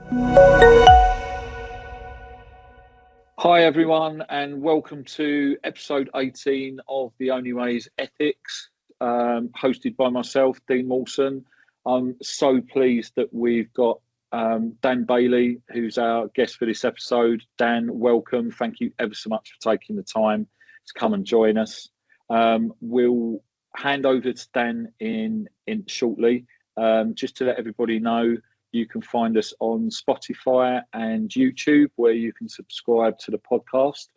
Hi everyone, and welcome to episode 18 of The Only Way is Ethics, hosted by myself, Dean Mawson. I'm so pleased that we've got Dan Bayley, who's our guest for this episode. Dan, welcome. Thank you ever so much for taking the time to come and join us. We'll hand over to Dan in shortly. Just to let everybody know, you can find us on Spotify and YouTube, where you can subscribe to the podcast.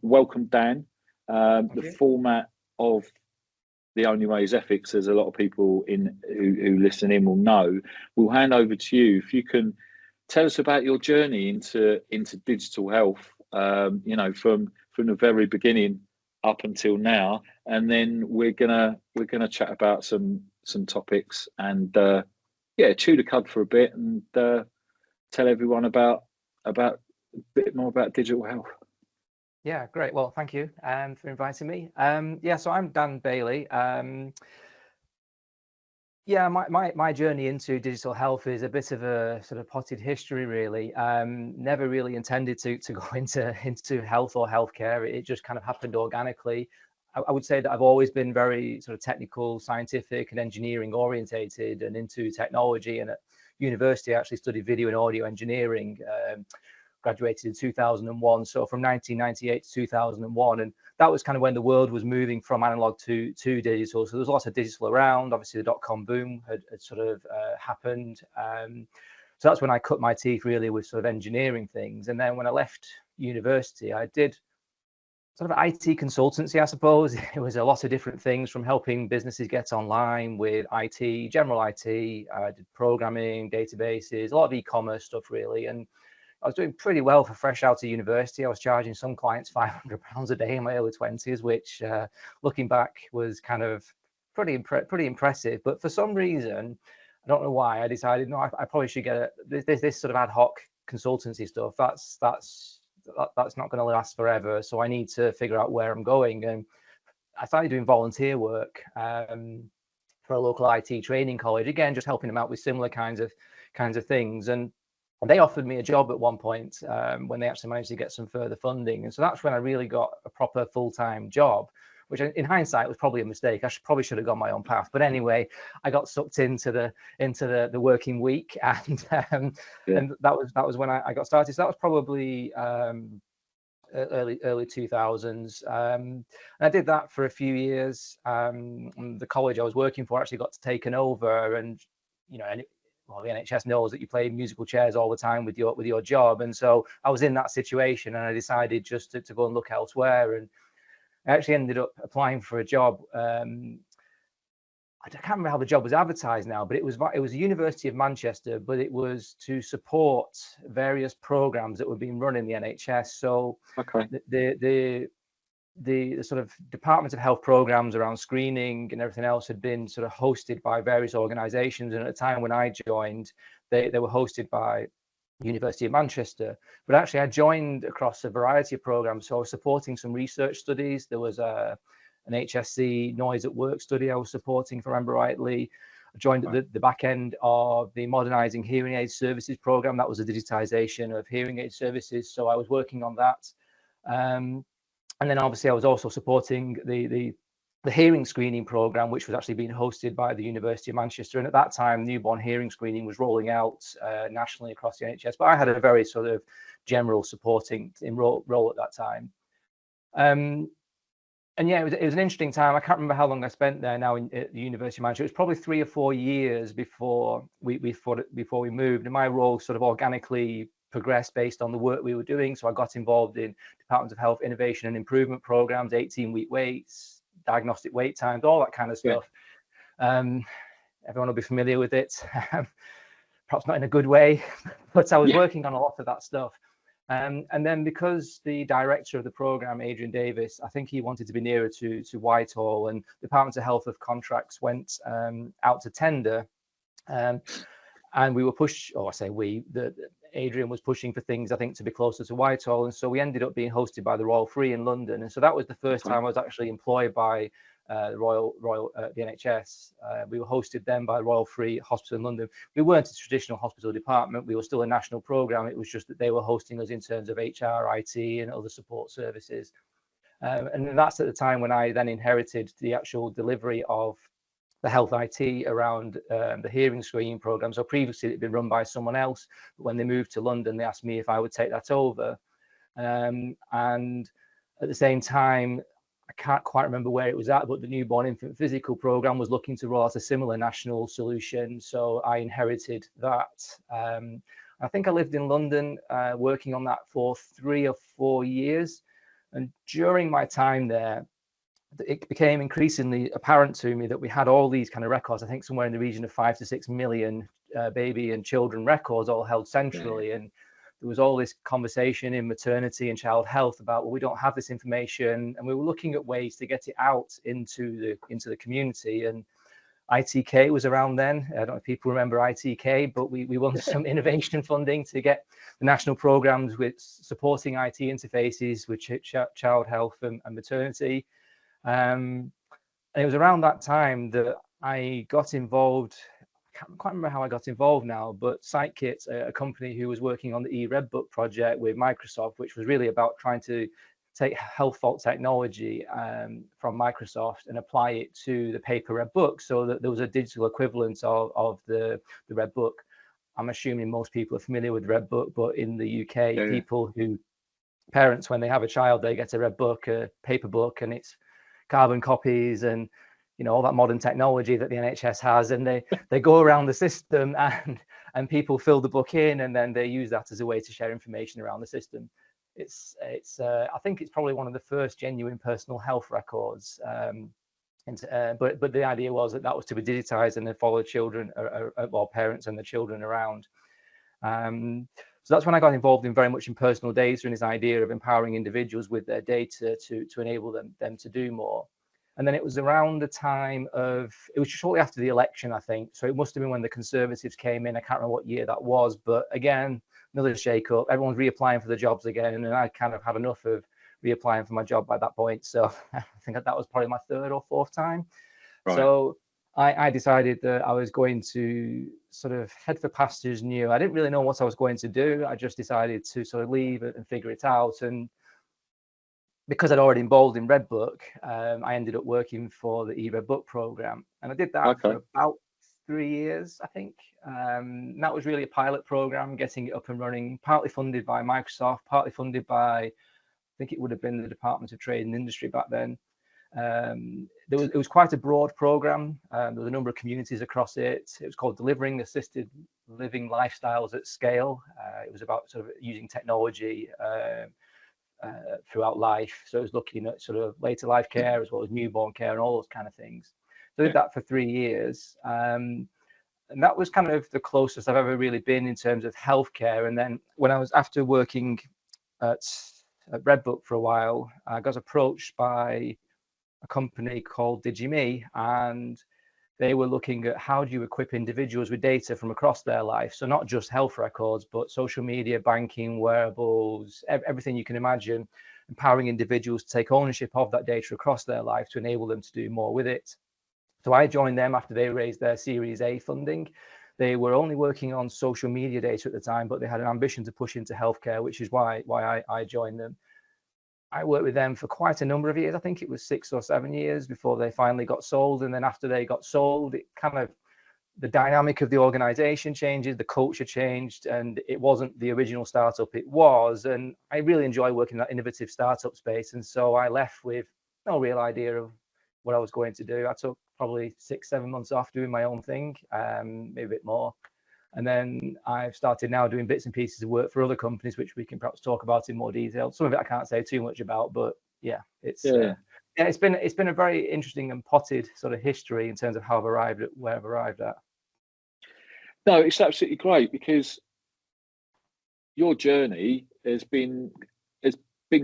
Welcome, Dan. The format of The Only Way is Ethics, as a lot of people who listen in will know. We'll hand over to you. If you can tell us about your journey into digital health, from the very beginning up until now, and then we're gonna chat about some topics and chew the cud for a bit and tell everyone about a bit more about digital health. Yeah, great. Well, thank you for inviting me. So I'm Dan Bayley. My journey into digital health is a bit of a sort of potted history, really. Never really intended to go into health or healthcare. It just kind of happened organically. I would say that I've always been very sort of technical, scientific and engineering orientated and into technology. And at university, I actually studied video and audio engineering, graduated in 2001. So from 1998 to 2001. And that was kind of when the world was moving from analog to digital. So there's lots of digital around. Obviously, the dot-com boom had sort of happened. So that's when I cut my teeth really with sort of engineering things. And then when I left university, I did sort of IT consultancy, I suppose. It was a lot of different things, from helping businesses get online with IT, general IT. I did programming, databases, a lot of e-commerce stuff, really. And I was doing pretty well for fresh out of university. I was charging some clients £500 a day in my early 20s, which looking back was kind of pretty impressive. But for some reason, I don't know why, I decided, no, I probably should get this sort of ad hoc consultancy stuff. That's not going to last forever. So I need to figure out where I'm going. And I started doing volunteer work for a local IT training college, again, just helping them out with similar kinds of things. And they offered me a job at one point when they actually managed to get some further funding. And so that's when I really got a proper full-time job, which in hindsight was probably a mistake. I probably should have gone my own path. But anyway, I got sucked into the working week, and that was when I got started. So that was probably early 2000s. And I did that for a few years. The college I was working for actually got taken over, and the NHS knows that you play musical chairs all the time with your job. And so I was in that situation, and I decided just to go and look elsewhere. And I actually ended up applying for a job. I can't remember how the job was advertised now, but it was the University of Manchester, but it was to support various programs that were being run in the NHS. So the sort of Department of Health programs around screening and everything else had been sort of hosted by various organizations. And at the time when I joined, they were hosted by University of Manchester. But actually I joined across a variety of programs. So I was supporting some research studies. There was an HSC noise at work study I was supporting, if I remember rightly. I joined at the back end of the Modernising Hearing Aid Services program. That was a digitization of hearing aid services. So I was working on that. And then obviously I was also supporting the hearing screening program, which was actually being hosted by the University of Manchester. And at that time, newborn hearing screening was rolling out nationally across the NHS. But I had a very sort of general supporting role at that time. It was an interesting time. I can't remember how long I spent there now at the University of Manchester. It was probably 3 or 4 years before we moved. And my role sort of organically progressed based on the work we were doing. So I got involved in Department of Health Innovation and Improvement programs, 18-week waits, diagnostic wait times, all that kind of stuff. Everyone will be familiar with it, perhaps not in a good way, but I was working on a lot of that stuff. And then because the director of the program, Adrian Davis, I think he wanted to be nearer to Whitehall, and the Department of Health of Contracts went out to tender. And we were Adrian was pushing for things, I think, to be closer to Whitehall. And so we ended up being hosted by the Royal Free in London. And so that was the first time I was actually employed by the NHS. We were hosted then by Royal Free Hospital in London. We weren't a traditional hospital department. We were still a national programme. It was just that they were hosting us in terms of HR, IT, and other support services. And that's at the time when I then inherited the actual delivery of the health IT around the hearing screening program. So previously it'd been run by someone else, but when they moved to London, they asked me if I would take that over. And at the same time, I can't quite remember where it was at, but the newborn infant physical program was looking to roll out a similar national solution. So I inherited that. I think I lived in London working on that for 3 or 4 years. And during my time there, it became increasingly apparent to me that we had all these kind of records. I think somewhere in the region of 5 to 6 million baby and children records all held centrally. And there was all this conversation in maternity and child health about, well, we don't have this information, and we were looking at ways to get it out into the community. And ITK was around then. I don't know if people remember ITK, but we won some innovation funding to get the national programs with supporting IT interfaces with child health and maternity. And it was around that time that I got involved. I can't quite remember how I got involved now, but SiteKit, a company who was working on the eRedbook project with Microsoft, which was really about trying to take health fault technology from Microsoft and apply it to the paper red book, so that there was a digital equivalent of the red book. I'm assuming most people are familiar with red book, but in the UK, parents, when they have a child, they get a red book, a paper book, and it's carbon copies and all that modern technology that the NHS has, and they go around the system and people fill the book in, and then they use that as a way to share information around the system. It's I think it's probably one of the first genuine personal health records. But the idea was that was to be digitized and then follow children or parents and the children around. So that's when I got involved in very much in personal data and this idea of empowering individuals with their data to enable them to do more. And then it was around the time it was shortly after the election, I think. So it must have been when the Conservatives came in. I can't remember what year that was, but again, another shake up. Everyone's reapplying for the jobs again. And I kind of had enough of reapplying for my job by that point. So I think that was probably my 3rd or 4th time. Right. So I decided that I was going to sort of head for pastures new. I didn't really know what I was going to do. I just decided to sort of leave and figure it out. And because I'd already involved in Redbook, I ended up working for the eRedbook program. And I did that for about 3 years, I think. That was really a pilot program, getting it up and running, partly funded by Microsoft, partly funded by, I think it would have been the Department of Trade and Industry back then. It was quite a broad program. There was a number of communities across it. It was called Delivering Assisted Living Lifestyles at Scale. It was about sort of using technology throughout life. So it was looking at sort of later life care as well as newborn care and all those kind of things. So I did that for 3 years. And that was kind of the closest I've ever really been in terms of healthcare. And then when I was after working at Redbook for a while, I got approached by a company called DigiMe, and they were looking at how do you equip individuals with data from across their life. So not just health records, but social media, banking, wearables, everything you can imagine, empowering individuals to take ownership of that data across their life to enable them to do more with it. So I joined them after they raised their Series A funding. They were only working on social media data at the time, but they had an ambition to push into healthcare, which is why I joined them. I worked with them for quite a number of years. I think it was 6 or 7 years before they finally got sold. And then after they got sold, it kind of, the dynamic of the organization changes, the culture changed, and it wasn't the original startup it was. And I really enjoy working in that innovative startup space. And so I left with no real idea of what I was going to do. I took probably 6-7 months off doing my own thing, maybe a bit more. And then I've started now doing bits and pieces of work for other companies, which we can perhaps talk about in more detail. Some of it I can't say too much about, but yeah, it's been a very interesting and potted sort of history in terms of how I've arrived at where I've arrived at. No, it's absolutely great, because your journey has been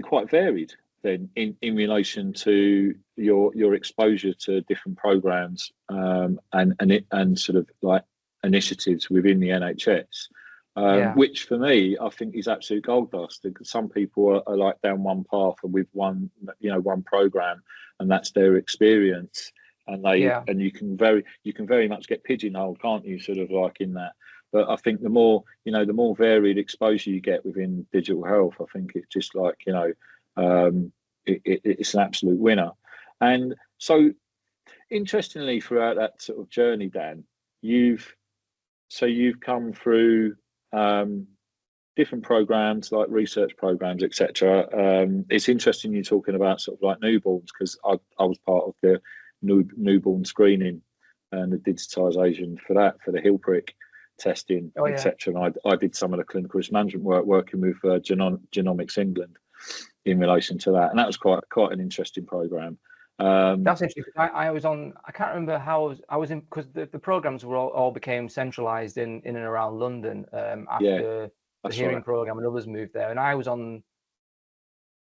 quite varied then in relation to your exposure to different programs and sort of like initiatives within the NHS. Yeah. which for me, I think is absolute gold dust. Because some people are like down one path and with one, one program, and that's their experience. And Yeah. you can very much get pigeonholed, can't you? Sort of like in that. But I think the more varied exposure you get within digital health, I think it's just like, it's an absolute winner. And so, interestingly, throughout that sort of journey, Dan, you've come through different programs like research programs, etc. It's interesting you talking about sort of like newborns, because I was part of the newborn screening and the digitisation for the heel prick testing, Oh, yeah. etc. And I did some of the clinical risk management work working with Genomics England in relation to that, and that was quite an interesting program. That's interesting. I was on. I can't remember how I was in, because the programs were all became centralised in and around London after the hearing program, and others moved there. And I was on.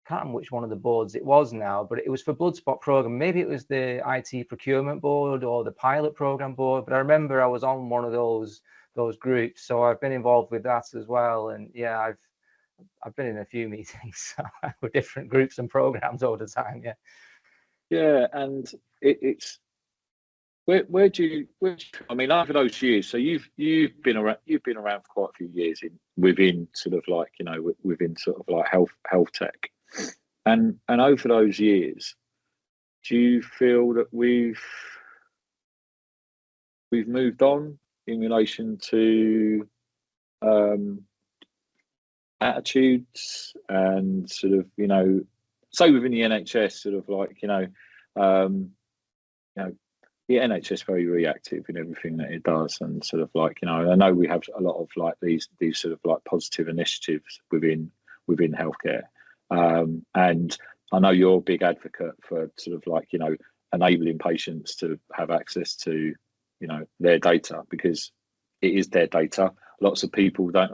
I can't remember which one of the boards it was now, but it was for blood spot program. Maybe it was the IT procurement board or the pilot program board. But I remember I was on one of those groups, so I've been involved with that as well. And yeah, I've been in a few meetings with different groups and programs over the time. Yeah. Yeah, and it's where do you I mean, over those years, so you've been around for quite a few years within sort of like, within sort of like health tech, and over those years, do you feel that we've moved on in relation to attitudes and sort of, say within the NHS, sort of like, the NHS is very reactive in everything that it does, and sort of like, I know we have a lot of like these sort of like positive initiatives within healthcare, and I know you're a big advocate for sort of like, enabling patients to have access to, their data, because it is their data. Lots of people don't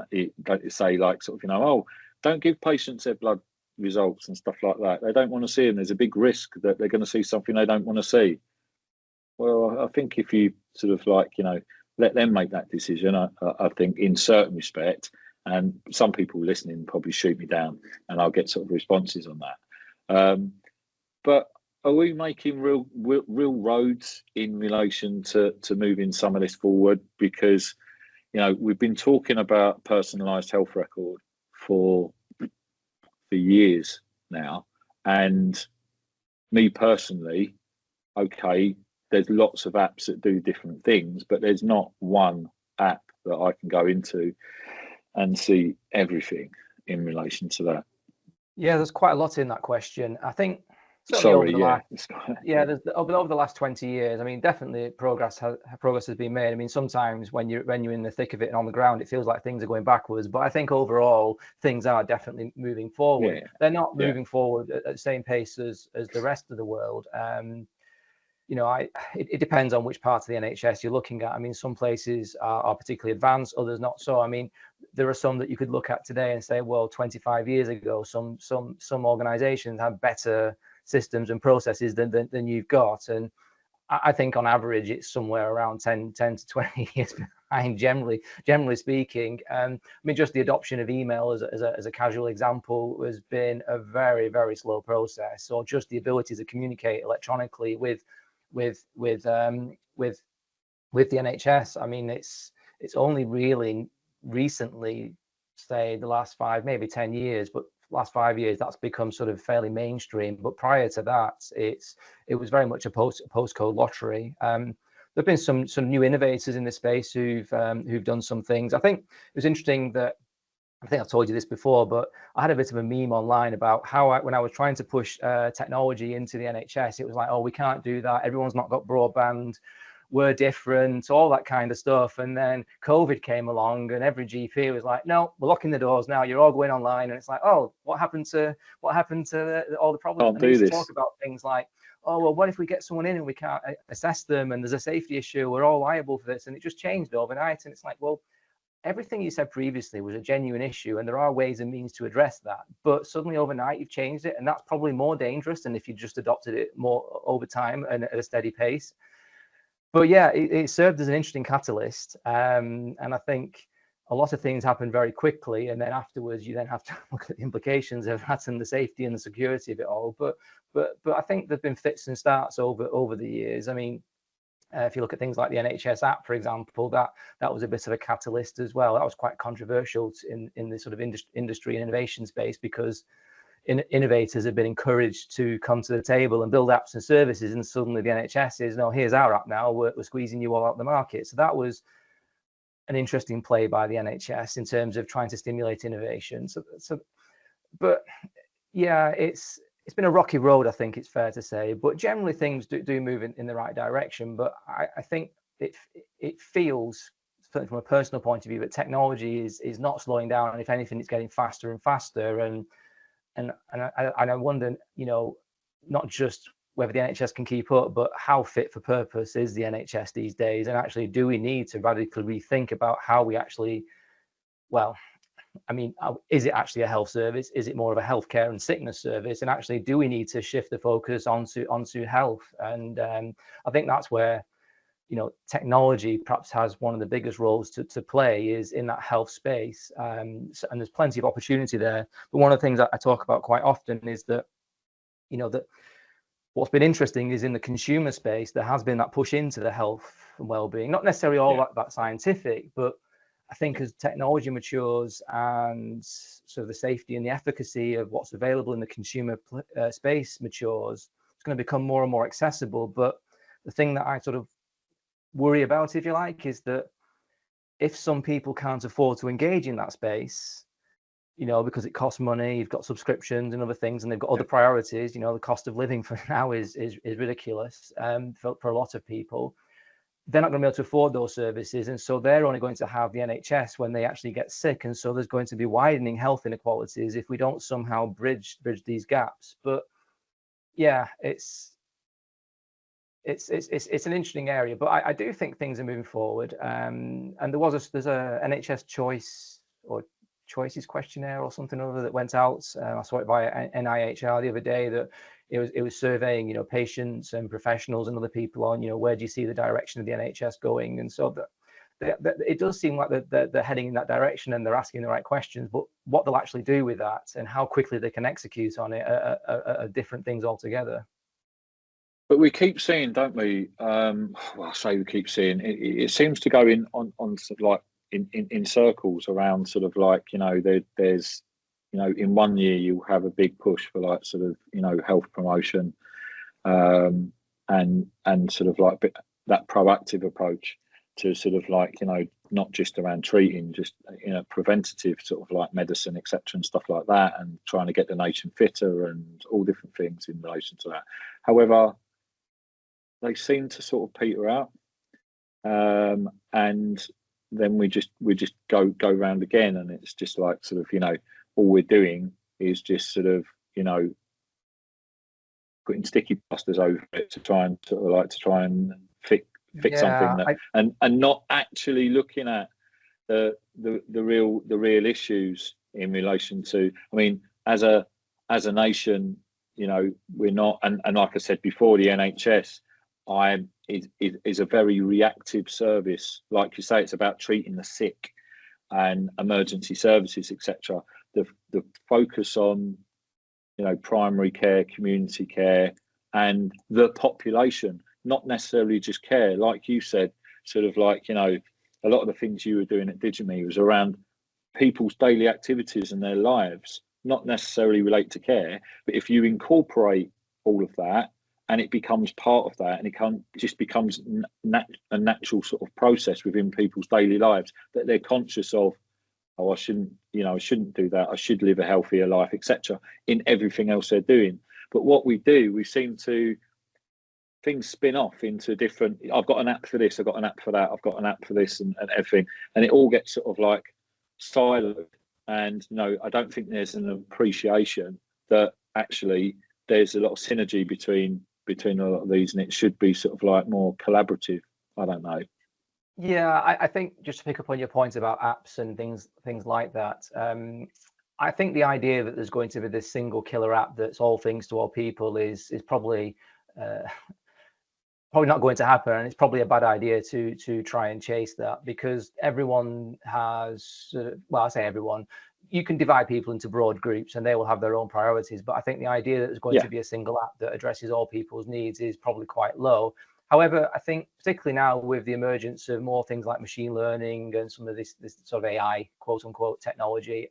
say like sort of, oh, don't give patients their blood results and stuff like that. They don't want to see them. There's a big risk that they're going to see something they don't want to see. Well, I think if you sort of like, let them make that decision, I think in certain respect, and some people listening probably shoot me down and I'll get sort of responses on that. But are we making real roads in relation to moving some of this forward? Because, we've been talking about personalised health record for years now. And me personally, okay, there's lots of apps that do different things, but there's not one app that I can go into and see everything in relation to that. Yeah, there's quite a lot in that question. I think over the last 20 years, I mean, definitely progress has been made. I mean, sometimes when you're in the thick of it and on the ground, it feels like things are going backwards. But I think overall, things are definitely moving forward. Yeah. They're not moving forward at the same pace as the rest of the world. It depends on which part of the NHS you're looking at. I mean, some places are particularly advanced, others not so. I mean, there are some that you could look at today and say, well, 25 years ago, some organisations had better systems and processes than you've got. And I think on average, it's somewhere around 10 to 20 years behind, generally speaking. I mean, just the adoption of email as a casual example has been a very, very slow process. Or just the ability to communicate electronically with the NHS. I mean, it's only really recently, say the last 5, maybe 10 years, but last 5 years that's become sort of fairly mainstream. But prior to that, it was very much a postcode lottery. There've been some new innovators in this space who've done some things. I think it was interesting that, I think I've told you this before, but I had a bit of a meme online about how when I was trying to push technology into the NHS, it was like, oh, we can't do that. Everyone's not got broadband. We're different, all that kind of stuff. And then COVID came along and every GP was like, no, we're locking the doors now. You're all going online. And it's like, oh, what happened to all the problems? Can't do this. Talk about things like, oh, well, what if we get someone in and we can't assess them and there's a safety issue? We're all liable for this. And it just changed overnight. And it's like, well, everything you said previously was a genuine issue and there are ways and means to address that. But suddenly overnight you've changed it, and that's probably more dangerous than if you just adopted it more over time and at a steady pace. But yeah, it served as an interesting catalyst. And I think a lot of things happen very quickly, and then afterwards you then have to look at the implications of that and the safety and the security of it all. But I think there've been fits and starts over the years. I mean, if you look at things like the NHS app, for example, that was a bit of a catalyst as well. That was quite controversial in the sort of industry and innovation space, because innovators have been encouraged to come to the table and build apps and services, and suddenly the NHS is, no, here's our app now, we're squeezing you all out the market. So that was an interesting play by the NHS in terms of trying to stimulate innovation. But yeah, it's been a rocky road, I think it's fair to say, but generally things do move in the right direction. But I think it feels, from a personal point of view, that technology is not slowing down, and if anything, it's getting faster and faster. And I wonder, not just whether the NHS can keep up, but how fit for purpose is the NHS these days? And actually, do we need to radically rethink about how we actually, well, I mean, is it actually a health service? Is it more of a healthcare and sickness service? And actually, do we need to shift the focus onto health? And I think that's where, technology perhaps has one of the biggest roles to play, is in that health space. And there's plenty of opportunity there. But one of the things that I talk about quite often is that, that what's been interesting is in the consumer space, there has been that push into the health and well-being, not necessarily all that scientific, but I think as technology matures and sort of the safety and the efficacy of what's available in the consumer space matures, it's going to become more and more accessible. But the thing that I sort of worry about, if you like, is that if some people can't afford to engage in that space, because it costs money, you've got subscriptions and other things, and they've got other priorities, the cost of living for now is ridiculous for a lot of people. They're not going to be able to afford those services, and so they're only going to have the NHS when they actually get sick. And so there's going to be widening health inequalities if we don't somehow bridge these gaps. But yeah, it's an interesting area, but I do think things are moving forward. And there's a NHS choices questionnaire or something or other that went out. I saw it via NIHR the other day, that it was surveying, patients and professionals and other people on, where do you see the direction of the NHS going? And so it does seem like they're heading in that direction, and they're asking the right questions, but what they'll actually do with that and how quickly they can execute on it are different things altogether. But we keep seeing, don't we? Well, I say we keep seeing it seems to go on sort of like in circles around, sort of like, there's, in one year you'll have a big push for like sort of, health promotion, and sort of like that proactive approach to sort of like, not just around treating, just, preventative sort of like medicine, etc., and stuff like that, and trying to get the nation fitter and all different things in relation to that. However, they seem to sort of peter out, and then we just go round again, and it's just like sort of, all we're doing is just sort of, putting sticky plasters over it to try and fix something that, and not actually looking at the real issues in relation to. I mean, as a nation, we're not, and like I said before, the NHS is a very reactive service. Like you say, it's about treating the sick and emergency services, etc. The focus on, primary care, community care, and the population, not necessarily just care. Like you said, sort of like, a lot of the things you were doing at Digime was around people's daily activities and their lives, not necessarily relate to care. But if you incorporate all of that, and it becomes part of that, and it just becomes a natural sort of process within people's daily lives, that they're conscious of, oh, I shouldn't do that, I should live a healthier life, etc., in everything else they're doing. But what we do, we seem to, things spin off into different, I've got an app for this, I've got an app for that, I've got an app for this, and everything, and it all gets sort of like siloed. And I don't think there's an appreciation that actually there's a lot of synergy between a lot of these, and it should be sort of like more collaborative. I don't know. Yeah, I think, just to pick up on your point about apps and things like that, I think the idea that there's going to be this single killer app that's all things to all people is probably probably not going to happen, and it's probably a bad idea to try and chase that, because everyone has, well, I say everyone, you can divide people into broad groups and they will have their own priorities, but I think the idea that there's going to be a single app that addresses all people's needs is probably quite low. However, I think particularly now with the emergence of more things like machine learning and some of this sort of AI, quote unquote, technology,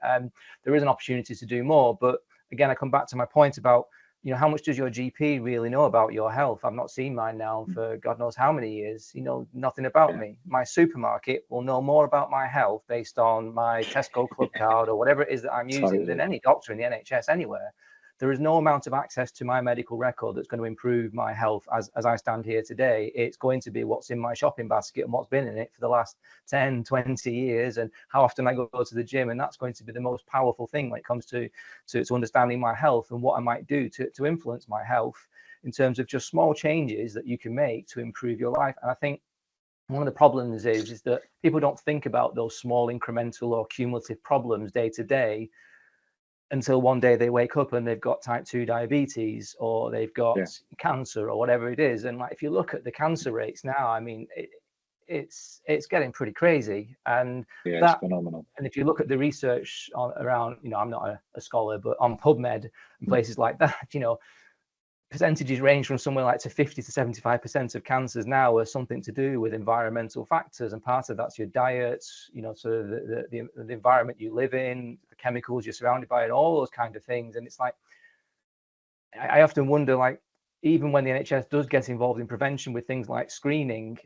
there is an opportunity to do more. But again, I come back to my point about, you know, how much does your GP really know about your health? I've not seen mine now for God knows how many years. You know nothing about me. My supermarket will know more about my health based on my Tesco Club card or whatever it is that I'm using than any doctor in the NHS anywhere. There is no amount of access to my medical record that's going to improve my health as I stand here today. It's going to be what's in my shopping basket and what's been in it for the last 10, 20 years and how often I go to the gym. And that's going to be the most powerful thing when it comes to understanding my health and what I might do to influence my health in terms of just small changes that you can make to improve your life. And I think one of the problems is that people don't think about those small incremental or cumulative problems day to day until one day they wake up and they've got type 2 diabetes or they've got cancer or whatever it is. And like, if you look at the cancer rates now, I mean, it's getting pretty crazy. And it's phenomenal. And if you look at the research around, you know, I'm not a scholar, but on PubMed and places like that, you know, percentages range from somewhere like to 50 to 75% of cancers now are something to do with environmental factors, and part of that's your diet, you know, sort of the environment you live in, the chemicals you're surrounded by, and all those kind of things. And it's like, I often wonder, like, even when the NHS does get involved in prevention with things like screening,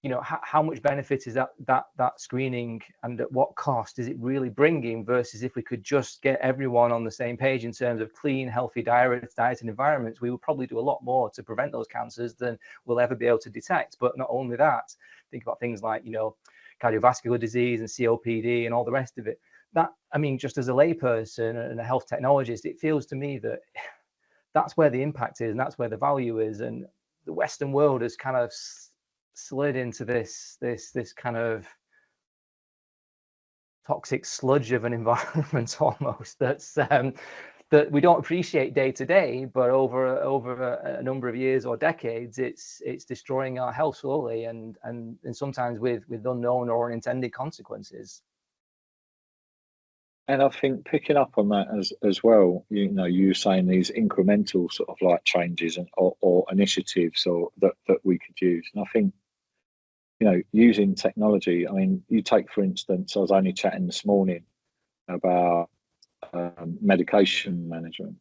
you know, how much benefit is that screening, and at what cost is it really bringing, versus if we could just get everyone on the same page in terms of clean, healthy diet and environments, we would probably do a lot more to prevent those cancers than we'll ever be able to detect. But not only that, think about things like, you know, cardiovascular disease and COPD and all the rest of it. That, I mean, just as a layperson and a health technologist, it feels to me that that's where the impact is and that's where the value is. And the Western world has kind of slid into this kind of toxic sludge of an environment almost that's that we don't appreciate day to day, but over a number of years or decades, it's destroying our health slowly and sometimes with unknown or unintended consequences. And I think picking up on that as well, you know, you were saying these incremental sort of like changes or initiatives or that we could use. And I think, you know, using technology, I mean, you take, for instance, I was only chatting this morning about medication management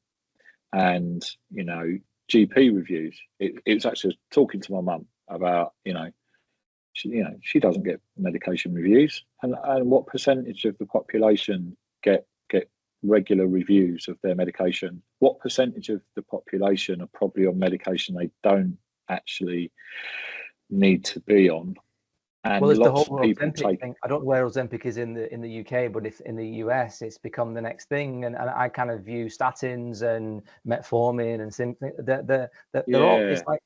and, you know, GP reviews. It was actually talking to my mum about, you know, she doesn't get medication reviews, and what percentage of the population get regular reviews of their medication. What percentage of the population are probably on medication they don't actually need to be on? And well, it's lots the whole of people Ozempic thing. I don't know where Ozempic is in the UK, but if in the US, it's become the next thing. And I kind of view statins and metformin and something that they're all. It's like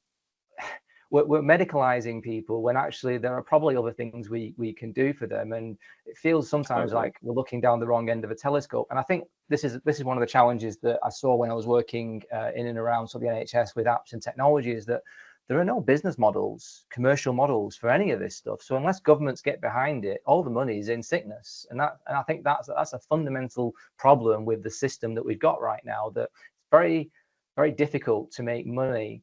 we're medicalizing people when actually there are probably other things we can do for them. And it feels sometimes like we're looking down the wrong end of a telescope. And I think this is one of the challenges that I saw when I was working in and around the NHS with apps and technology, is that there are no business models, commercial models for any of this stuff. So unless governments get behind it, all the money is in sickness. And I think that's a fundamental problem with the system that we've got right now, that it's very, very difficult to make money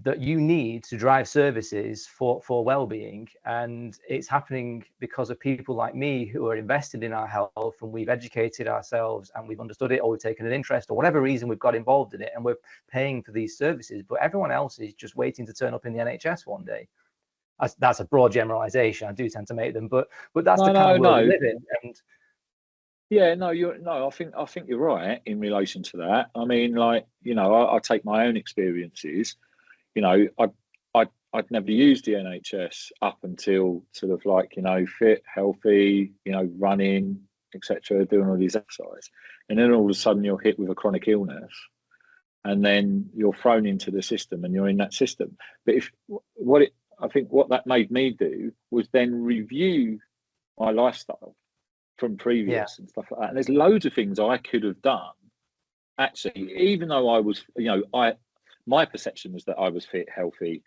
that you need to drive services for well-being. And it's happening because of people like me who are invested in our health, and we've educated ourselves and we've understood it, or we've taken an interest, or whatever reason we've got involved in it, and we're paying for these services. But everyone else is just waiting to turn up in the NHS one day. That's a broad generalization. I do tend to make them, but that's the kind of world we live in. And I think you're right in relation to that. I mean, like, you know, I take my own experiences. You know, I'd never used the NHS up until sort of like, you know, fit, healthy, you know, running, etc., doing all these exercise. And then all of a sudden you're hit with a chronic illness, and then you're thrown into the system and you're in that system. But I think what that made me do was then review my lifestyle from previous and stuff like that. And there's loads of things I could have done, actually, even though I was, you know, my perception was that I was fit, healthy,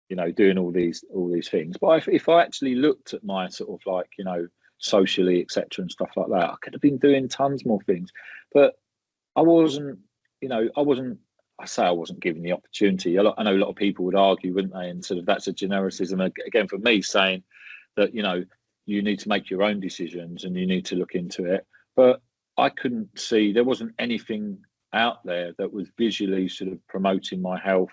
you know, doing all these things. But if I actually looked at my sort of like, you know, socially, etc. and stuff like that, I could have been doing tons more things. But I wasn't, you know, I wasn't given the opportunity. I know a lot of people would argue, wouldn't they? And sort of that's a genericism again for me, saying that, you know, you need to make your own decisions and you need to look into it. But I couldn't see, there wasn't anything out there that was visually sort of promoting my health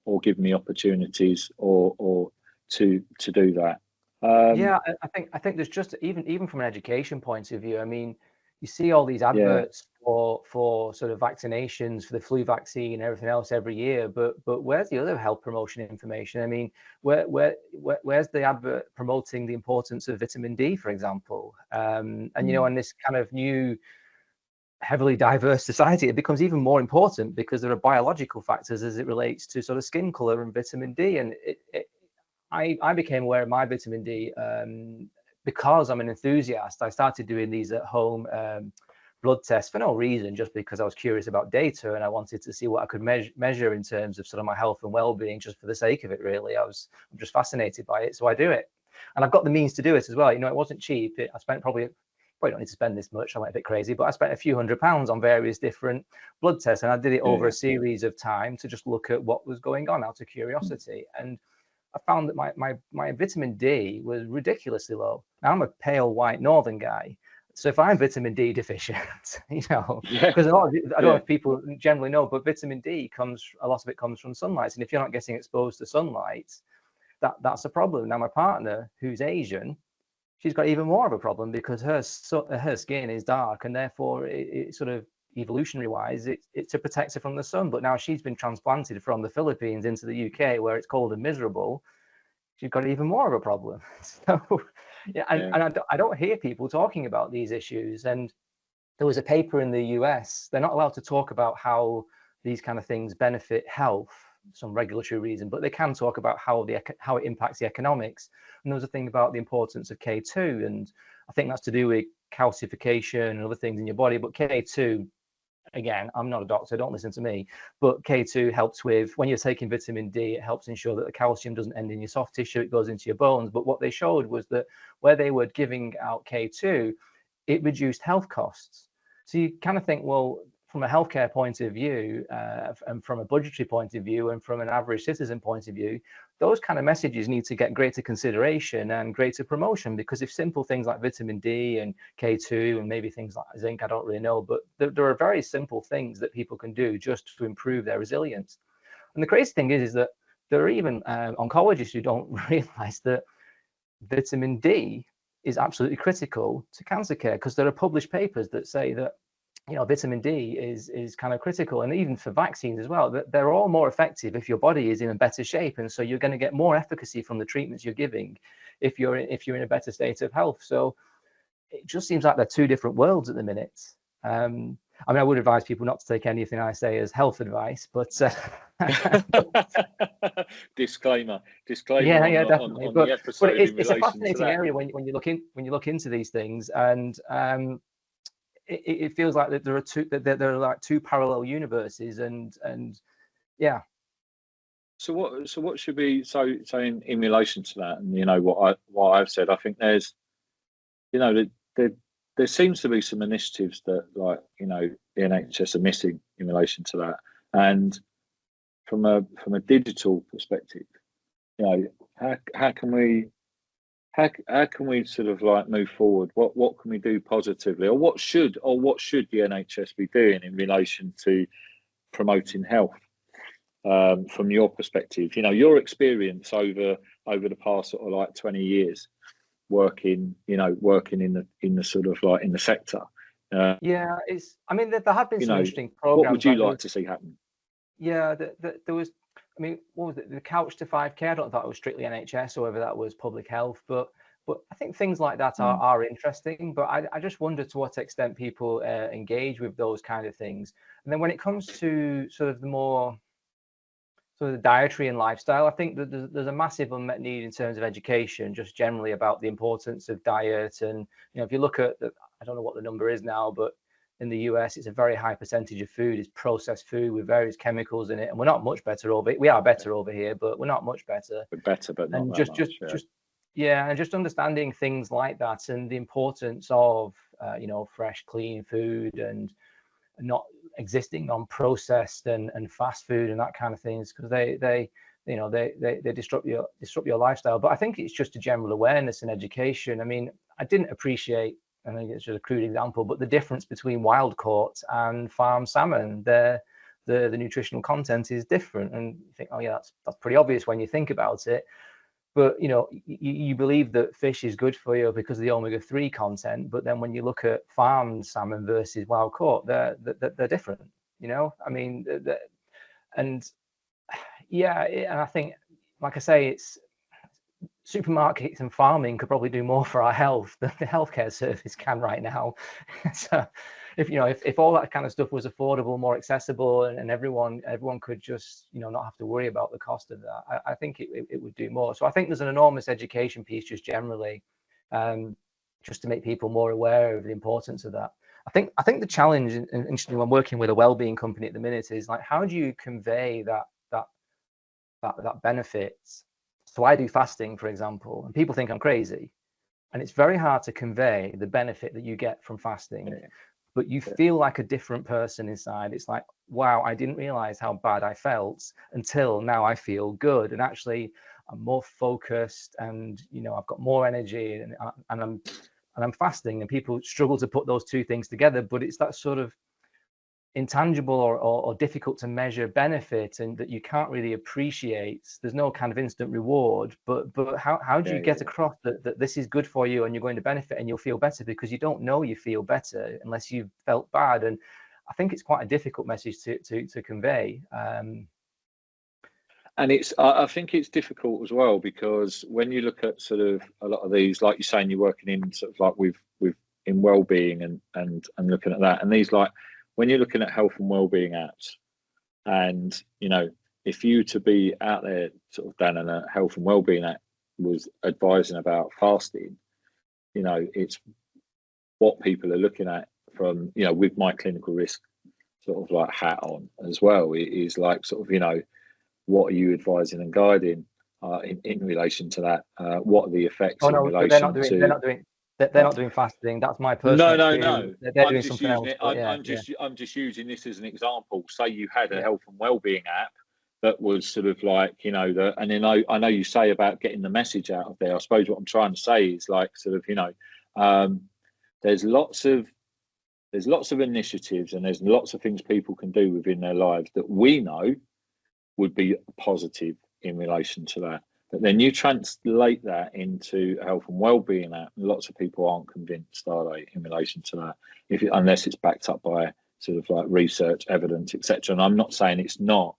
or giving me opportunities or to do that. Yeah, I think there's just even from an education point of view. I mean, you see all these adverts for sort of vaccinations, for the flu vaccine and everything else every year, but where's the other health promotion information? I mean, where's the advert promoting the importance of vitamin D, for example? And you know, in this kind of new heavily diverse society, it becomes even more important because there are biological factors as it relates to sort of skin color and vitamin D. And I became aware of my vitamin D because I'm an enthusiast. I started doing these at home blood tests for no reason, just because I was curious about data and I wanted to see what I could measure in terms of sort of my health and well-being, just for the sake of it, really. I'm just fascinated by it, so I do it. And I've got the means to do it as well. You know, it wasn't cheap. I spent probably don't need to spend this much. I went a bit crazy, but I spent a few £100s on various different blood tests, and I did it over a series of time to just look at what was going on out of curiosity. And I found that my vitamin D was ridiculously low. Now, I'm a pale white northern guy, so if I'm vitamin D deficient, you know, because I don't know if people generally know, but vitamin D a lot of it comes from sunlight, and if you're not getting exposed to sunlight, that's a problem. Now, my partner, who's Asian, she's got even more of a problem because her skin is dark, and therefore it sort of evolutionary wise, it's to protect her from the sun. But now she's been transplanted from the Philippines into the UK where it's cold and miserable. She's got even more of a problem. So and I don't hear people talking about these issues. And there was a paper in the US, they're not allowed to talk about how these kind of things benefit health, some regulatory reason, but they can talk about how it impacts the economics. And there was a thing about the importance of K2, and I think that's to do with calcification and other things in your body. But K2, again, I'm not a doctor, don't listen to me, but K2 helps with, when you're taking vitamin D, it helps ensure that the calcium doesn't end in your soft tissue, it goes into your bones. But what they showed was that where they were giving out K2, it reduced health costs. So you kind of think, well, from a healthcare point of view, and from a budgetary point of view, and from an average citizen point of view, those kind of messages need to get greater consideration and greater promotion. Because if simple things like vitamin D and K2 and maybe things like zinc, I don't really know, but there are very simple things that people can do just to improve their resilience. And the crazy thing is that there are even oncologists who don't realize that vitamin D is absolutely critical to cancer care, because there are published papers that say that, you know, vitamin D is kind of critical, and even for vaccines as well, that they're all more effective if your body is in a better shape, and so you're going to get more efficacy from the treatments you're giving if you're in a better state of health. So it just seems like they're two different worlds at the minute. I mean, I would advise people not to take anything I say as health advice, but disclaimer. Yeah, definitely. On the episode, but it's a fascinating area when you look into these things, and it feels like that there are like two parallel universes, and yeah. So what should be so in relation to that, and you know what I've said, I think there's, you know, there seems to be some initiatives that, like, you know, the NHS are missing in relation to that, and from a digital perspective, you know, how can we sort of like move forward? What can we do positively, or what should the NHS be doing in relation to promoting health? From your perspective, you know, your experience over the past sort of like 20 years working in the sort of like in the sector. I mean, there have been some interesting programs. What would you like to see happen? Yeah, there was, I mean, what was it? The Couch to 5K. I don't know if that was strictly NHS or whether that was public health, but I think things like that are interesting. But I just wonder to what extent people engage with those kind of things. And then when it comes to sort of the more sort of the dietary and lifestyle, I think that there's a massive unmet need in terms of education, just generally about the importance of diet. And, you know, if you look at I don't know what the number is now, but in the US, it's a very high percentage of food is processed food with various chemicals in it, and we're not much better over. We are better over here, but we're not much better. We're better, but not and that much. And just understanding things like that and the importance of fresh, clean food and not existing on processed and fast food and that kind of things, because they disrupt your lifestyle. But I think it's just a general awareness and education. I mean, I didn't appreciate, I think it's just a crude example, but the difference between wild caught and farm salmon, the nutritional content is different. And you think, oh yeah, that's pretty obvious when you think about it. But you believe that fish is good for you because of the omega-3 content, but then when you look at farmed salmon versus wild caught, they're different. I mean, and I think, like I say, it's supermarkets and farming could probably do more for our health than the healthcare service can right now. So if all that kind of stuff was affordable, more accessible, and everyone could just not have to worry about the cost of that, I think it would do more. So I think there's an enormous education piece just generally, just to make people more aware of the importance of that. I think the challenge, and interestingly, I'm working with a wellbeing company at the minute, is like, how do you convey that benefit? So I do fasting, for example, and people think I'm crazy, and it's very hard to convey the benefit that you get from fasting. Yeah. But you feel like a different person inside. It's like, wow, I didn't realize how bad I felt until now I feel good. And actually I'm more focused, and, I've got more energy, and I'm fasting. And people struggle to put those two things together, but it's that sort of intangible or difficult to measure benefit, and that you can't really appreciate. There's no kind of instant reward, but how do you get across that this is good for you and you're going to benefit and you'll feel better, because you don't know you feel better unless you've felt bad. And I think it's quite a difficult message to convey. And I think it's difficult as well, because when you look at sort of a lot of these, like you're saying, you're working in sort of like with in well-being and looking at that, and these, like, when you're looking at health and well-being apps, and if you to be out there sort of, Dan, and a health and well-being app was advising about fasting, it's what people are looking at from, with my clinical risk sort of like hat on as well. It is like sort of, what are you advising and guiding in relation to that? What are the effects in relation to? They're not doing fasting. That's my personal experience. No. They're doing something else. I'm just using this as an example. Say you had a health and wellbeing app that was sort of like, and then I know you say about getting the message out of there. I suppose what I'm trying to say is like sort of, there's lots of initiatives, and there's lots of things people can do within their lives that we know would be positive in relation to that. But then you translate that into a health and well-being app, and lots of people aren't convinced, are they, in relation to that, unless it's backed up by sort of like research, evidence, etc. And I'm not saying it's not,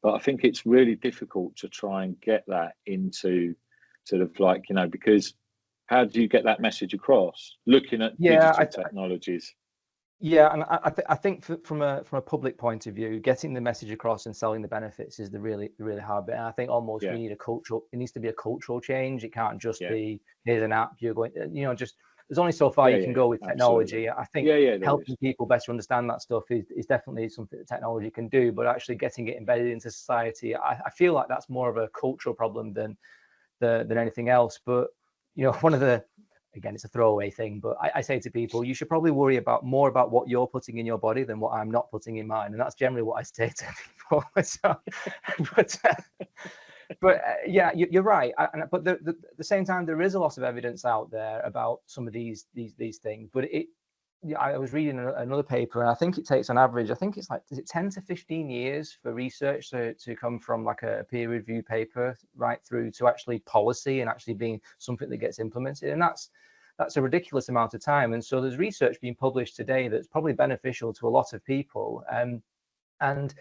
but I think it's really difficult to try and get that into sort of like, because how do you get that message across? Looking at digital technologies. Yeah, and I think from a public point of view, getting the message across and selling the benefits is the really hard bit. And I think almost we need it needs to be a cultural change. It can't just be, here's an app, you're going, just, there's only so far you can go with technology. Absolutely. I think helping people better understand that stuff is definitely something that technology can do, but actually getting it embedded into society, I feel like that's more of a cultural problem than anything else. But, one of the, again, it's a throwaway thing, but I say to people, you should probably worry more about what you're putting in your body than what I'm not putting in mine. And that's generally what I say to people. Yeah, you're right. But at the same time, there is a lot of evidence out there about some of these things. But I was reading another paper, and I think it takes on average, I think it's like, is it 10 to 15 years for research to come from like a peer review paper right through to actually policy and actually being something that gets implemented. And that's a ridiculous amount of time. And so there's research being published today that's probably beneficial to a lot of people. And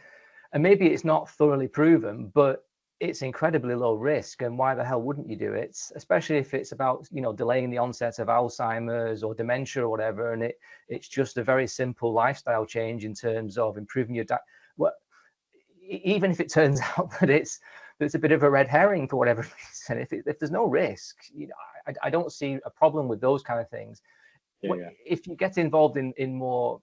maybe it's not thoroughly proven, but it's incredibly low risk. And why the hell wouldn't you do it? Especially if it's about, delaying the onset of Alzheimer's or dementia or whatever. And it's just a very simple lifestyle change in terms of improving your diet. Well, even if it turns out that it's a bit of a red herring for whatever reason, if there's no risk, I don't see a problem with those kind of things. If you get involved in more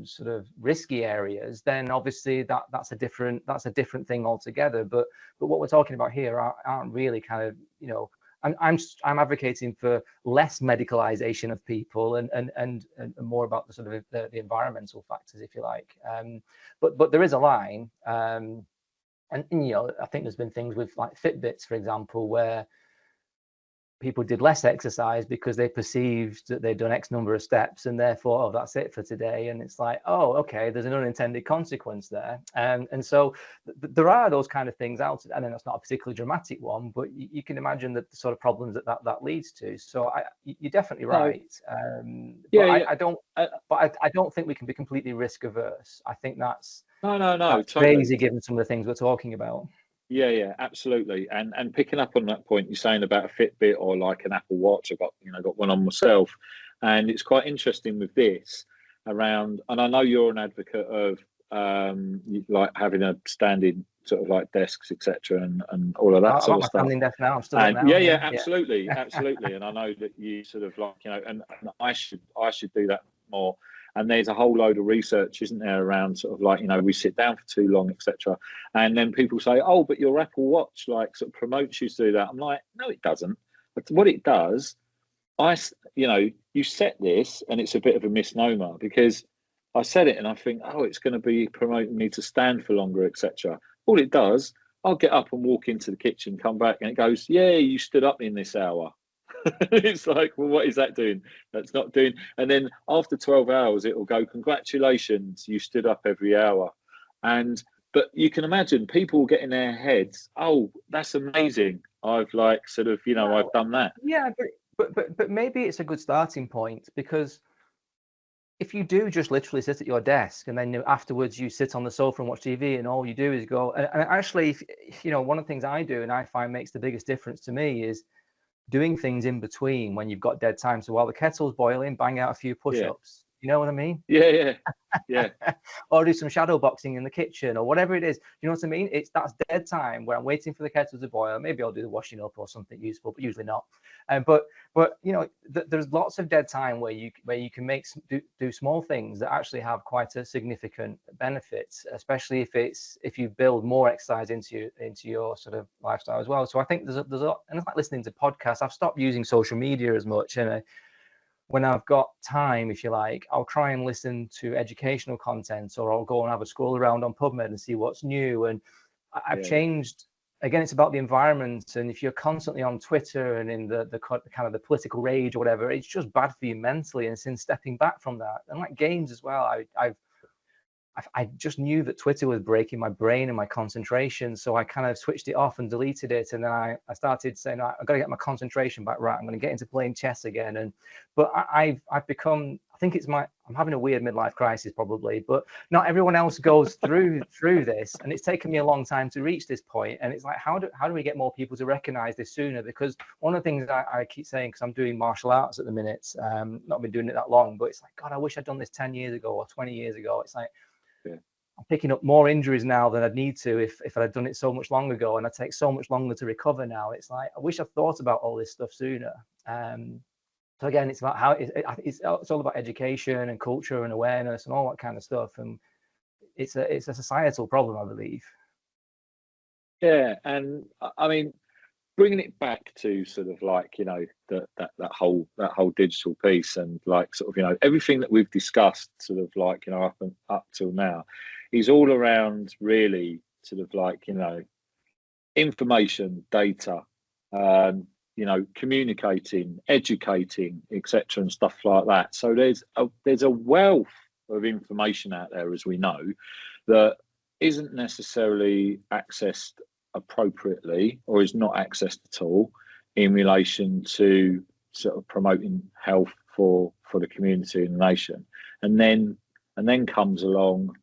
sort of risky areas, then obviously that's a different thing altogether. But what we're talking about here aren't really kind of, you know, I'm advocating for less medicalization of people and more about the sort of the environmental factors, if you like. But there is a line, and you know, I think there's been things with like Fitbits, for example, where people did less exercise because they perceived that they'd done X number of steps and therefore, oh, that's it for today. And it's like, oh, okay, there's an unintended consequence there. And so there are those kind of things out there. And then that's not a particularly dramatic one, but you can imagine the sort of problems that leads to. So you're definitely right. I don't think we can be completely risk averse. I think that's that's totally crazy given some of the things we're talking about. Yeah, absolutely. And picking up on that point you're saying about a Fitbit or like an Apple Watch, I've got one on myself, and it's quite interesting with this around. And I know you're an advocate of like having a standing sort of like desks, etc., and all of that sort of stuff. Standing desk now. I'm still and now. Absolutely. And I know that you sort of like, you know, and I should do that more. And there's a whole load of research, isn't there, around sort of like, you know, we sit down for too long, etc. And then people say, oh, but your Apple Watch like sort of promotes you to do that. I'm like, no, it doesn't. But what it does, you set this, and it's a bit of a misnomer because I set it and I think, oh, it's going to be promoting me to stand for longer, etc. All it does, I'll get up and walk into the kitchen, come back, and it goes, yeah, you stood up in this hour. It's like, well, what is that doing? That's not doing. And then after 12 hours, it will go, congratulations, you stood up every hour. But you can imagine people get in their heads, oh, that's amazing. I've like sort of, you know, I've done that. Yeah, but maybe it's a good starting point, because if you do just literally sit at your desk and then afterwards you sit on the sofa and watch TV and all you do is go, and actually, you know, one of the things I do and I find makes the biggest difference to me is doing things in between when you've got dead time. So while the kettle's boiling, bang out a few push-ups. You know what I mean? Yeah. Or do some shadow boxing in the kitchen or whatever it is. You know what I mean? That's dead time where I'm waiting for the kettle to boil. Maybe I'll do the washing up or something useful, but usually not. But you know, there's lots of dead time where you can do small things that actually have quite a significant benefit, especially if you build more exercise into your sort of lifestyle as well. So I think there's a and it's like listening to podcasts. I've stopped using social media as much, and when I've got time, if you like, I'll try and listen to educational content, or I'll go and have a scroll around on PubMed and see what's new. And I've changed. Again, it's about the environment. And if you're constantly on Twitter and in the kind of the political rage or whatever, it's just bad for you mentally. And since stepping back from that, and like games as well, I just knew that Twitter was breaking my brain and my concentration. So I kind of switched it off and deleted it. And then I started saying, I've got to get my concentration back right. I'm going to get into playing chess again. But I've become, I think I'm having a weird midlife crisis probably, but not everyone else goes through this. And it's taken me a long time to reach this point. And it's like, how do we get more people to recognize this sooner? Because one of the things I keep saying, because I'm doing martial arts at the minute, not been doing it that long, but it's like, God, I wish I'd done this 10 years ago or 20 years ago. It's like, I'm picking up more injuries now than I'd need to if I'd done it so much long ago, and I take so much longer to recover now. It's like, I wish I'd thought about all this stuff sooner. So again, it's about how it's all about education and culture and awareness and all that kind of stuff. And it's a societal problem, I believe. Yeah, and I mean, bringing it back to sort of like, you know, that whole digital piece, and like sort of, you know, everything that we've discussed sort of like, you know, up till now is all around really sort of like, you know, information, data, you know, communicating, educating, etc., and stuff like that. So there's a wealth of information out there, as we know, that isn't necessarily accessed appropriately or is not accessed at all in relation to sort of promoting health for the community and the nation. And then comes along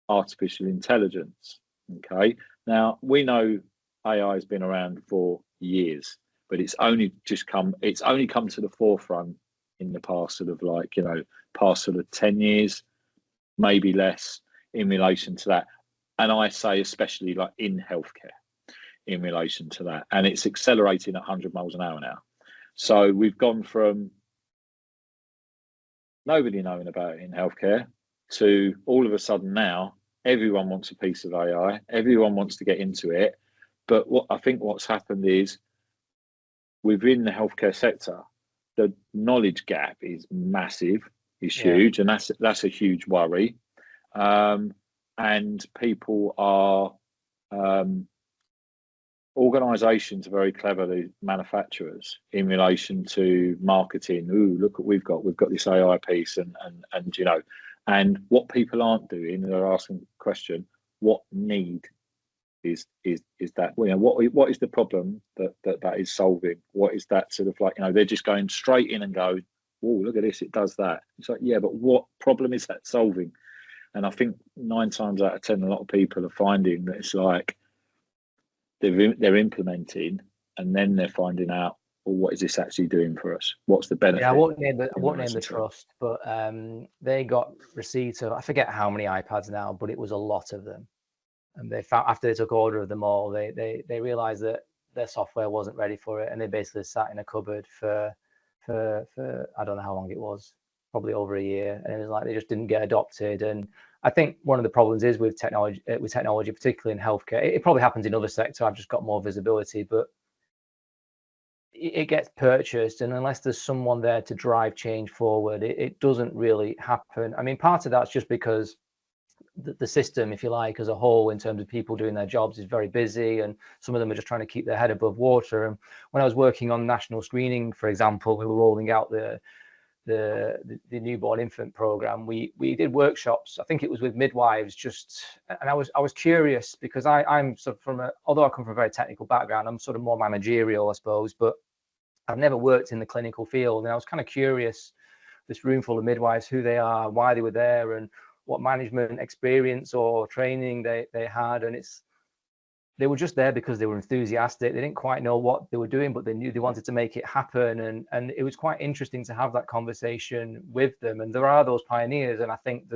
artificial intelligence. Okay, now we know AI has been around for years, but it's only come to the forefront in the past sort of like, you know, past sort of 10 years, maybe less, in relation to that. And I say especially like in healthcare in relation to that. And it's accelerating at 100 miles an hour now. So we've gone from nobody knowing about it in healthcare, to all of a sudden now everyone wants a piece of AI, everyone wants to get into it. But what I think what's happened is within the healthcare sector, the knowledge gap is massive, is huge, and that's a huge worry. And people are organisations are very clever, the manufacturers, in relation to marketing. Ooh, look what we've got this AI piece, and you know, and what people aren't doing, they're asking the question, what need is that, you know, what is the problem that is solving? What is that sort of like, you know, they're just going straight in and go, oh, look at this, it does that. It's like, yeah, but what problem is that solving? And I think 9 times out of 10, a lot of people are finding that it's like they're implementing, and then they're finding out, well, what is this actually doing for us? What's the benefit? Yeah, I won't name the trust, but they got receipt of, I forget how many iPads now, but it was a lot of them. And they found, after they took order of them all, they realized that their software wasn't ready for it, and they basically sat in a cupboard for I don't know how long it was, probably over a year, and it was like they just didn't get adopted. And I think one of the problems is with technology, particularly in healthcare. It probably happens in other sectors. I've just got more visibility, but it gets purchased, and unless there's someone there to drive change forward, it doesn't really happen. I mean, part of that's just because the system, if you like, as a whole, in terms of people doing their jobs, is very busy, and some of them are just trying to keep their head above water. And when I was working on national screening, for example, we were rolling out the newborn infant program. We did workshops. I think it was with midwives, and I was curious, because I'm sort of although I come from a very technical background, I'm sort of more managerial, I suppose, but I've never worked in the clinical field, and I was kind of curious, this room full of midwives, who they are, why they were there, and what management experience or training they had. And they were just there because they were enthusiastic. They didn't quite know what they were doing, but they knew they wanted to make it happen. And it was quite interesting to have that conversation with them. And there are those pioneers, and I think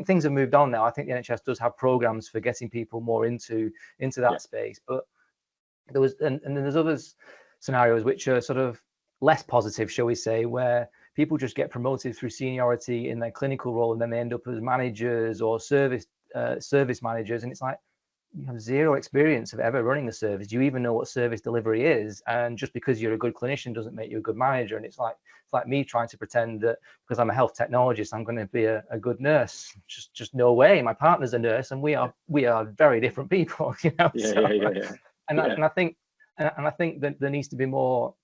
things have moved on now. I think the NHS does have programs for getting people more into that space. But there was, and then there's other scenarios which are sort of less positive, shall we say, where people just get promoted through seniority in their clinical role, and then they end up as managers or service managers. And it's like, you have zero experience of ever running a service. Do you even know what service delivery is? And just because you're a good clinician doesn't make you a good manager. And it's like me trying to pretend that because I'm a health technologist, I'm going to be a good nurse. Just no way. My partner's a nurse, and we are very different people, you know. And I think that there needs to be more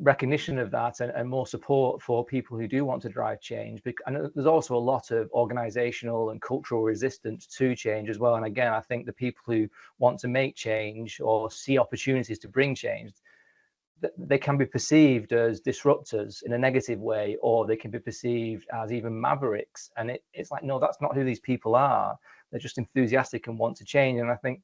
recognition of that, and more support for people who do want to drive change. And there's also a lot of organizational and cultural resistance to change as well. And again, I think the people who want to make change or see opportunities to bring change, they can be perceived as disruptors in a negative way, or they can be perceived as even mavericks. And it's like, no, that's not who these people are. They're just enthusiastic and want to change. And I think